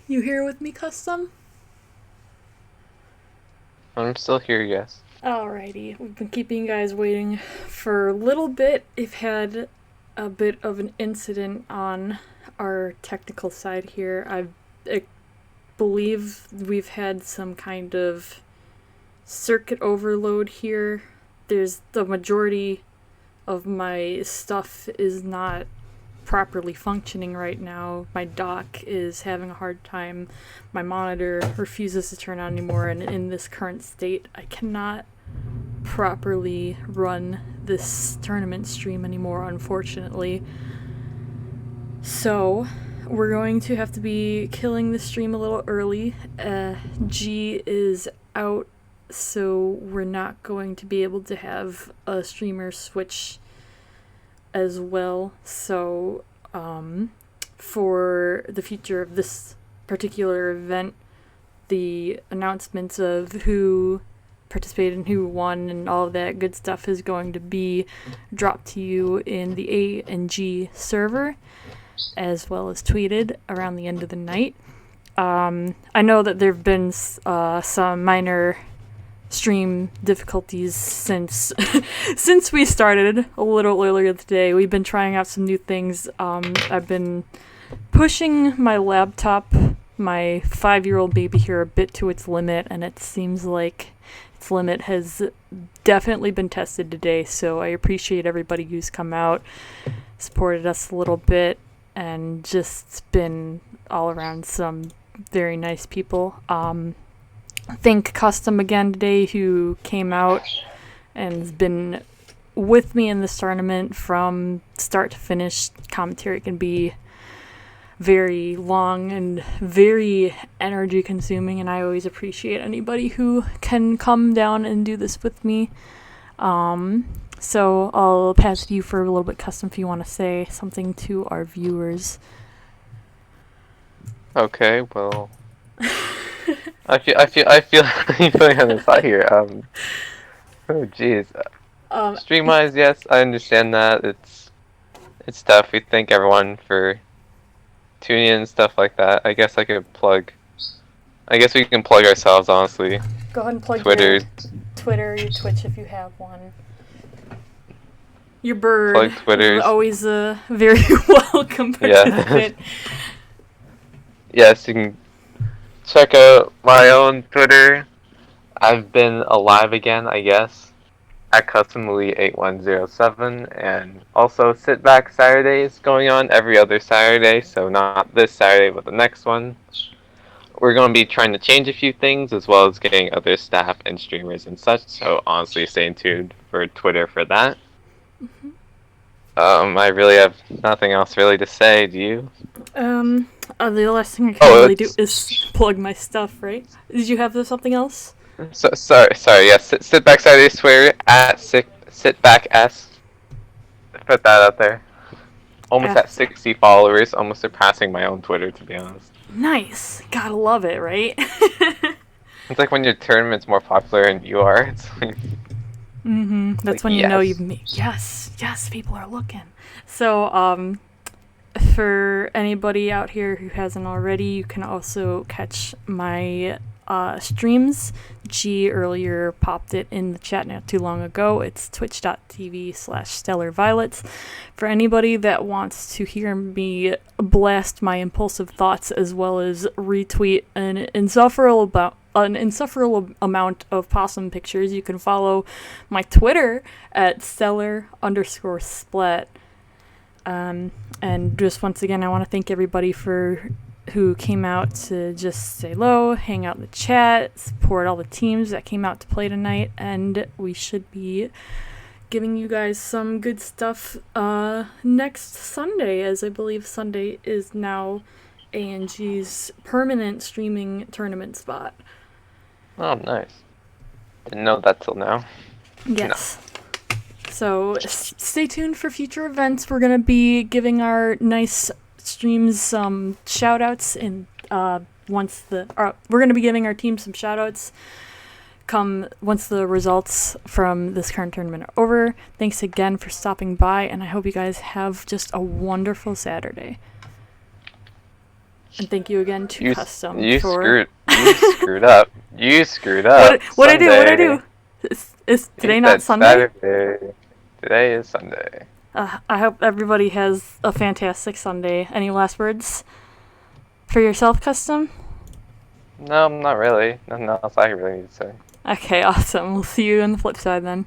You here with me, Custom? I'm still here, yes. Alrighty, we've been keeping you guys waiting for a little bit. We've had a bit of an incident on our technical side here. I believe we've had some kind of circuit overload here. There's the majority of my stuff is not properly functioning right now. My dock is having a hard time. My monitor refuses to turn on anymore, and in this current state, I cannot properly run this tournament stream anymore, unfortunately. So, we're going to have to be killing the stream a little early. G is out, so we're not going to be able to have a streamer switch as well. So, for the future of this particular event, the announcements of who participated and who won and all of that good stuff is going to be dropped to you in the A and G server, as well as tweeted around the end of the night. I know that there have been some minor stream difficulties since we started a little earlier today. We've been trying out some new things. I've been pushing my laptop, my 5-year-old baby here, a bit to its limit, and it seems like its limit has definitely been tested today. So I appreciate everybody who's come out, supported us a little bit, and just been all around some very nice people. Thank Custom again today, who came out and has been with me in this tournament from start to finish. Commentary can be very long and very energy consuming, and I always appreciate anybody who can come down and do this with me. So I'll pass it to you for a little bit, Custom, if you want to say something to our viewers. Okay, well, I feel feeling on the spot here. Oh jeez. Stream-wise, yes, I understand that it's tough. We thank everyone for tuning in and stuff like that. I guess we can plug ourselves, honestly. Go ahead and plug Twitter. Your Twitter, your Twitch if you have one. Your bird. Plug Twitter. Always a very welcome participant. Yes, you can check out my own Twitter. I've been alive again, I guess, at CustomLily8107, and also Sit Back Saturdays going on every other Saturday, so not this Saturday, but the next one. We're going to be trying to change a few things, as well as getting other staff and streamers and such, so honestly stay tuned for Twitter for that. Mm-hmm. I really have nothing else really to say, do you? The last thing I can really do is plug my stuff, right? Did you have something else? Sorry, yes. Sit Back Saturdays Twitter at SitBackS. Put that out there. Almost at 60 followers, almost surpassing my own Twitter, to be honest. Nice. Gotta love it, right? It's like when your tournament's more popular than you are. It's like... Mm-hmm. That's when you know you've made... Yes, people are looking. So, for anybody out here who hasn't already, you can also catch my streams. G earlier popped it in the chat not too long ago. It's twitch.tv/stellarviolets. For anybody that wants to hear me blast my impulsive thoughts as well as retweet an insufferable amount of possum pictures, you can follow my Twitter at stellar_splat. And just once again, I want to thank everybody who came out to just say hello, hang out in the chat, support all the teams that came out to play tonight, and we should be giving you guys some good stuff next Sunday, as I believe Sunday is now A&G's permanent streaming tournament spot. Oh, nice. Didn't know that till now. Yes. No. So stay tuned for future events. We're going to be giving our nice streams some shout-outs, and we're going to be giving our team some shout-outs once the results from this current tournament are over. Thanks again for stopping by, and I hope you guys have just a wonderful Saturday. And thank you again to Custom for... You screwed up. You screwed up. What I do? What I do? Is today not Sunday? Saturday. Today is Sunday. I hope everybody has a fantastic Sunday. Any last words for yourself, Custom? No, not really. Nothing else I really need to say. Okay, awesome. We'll see you on the flip side then.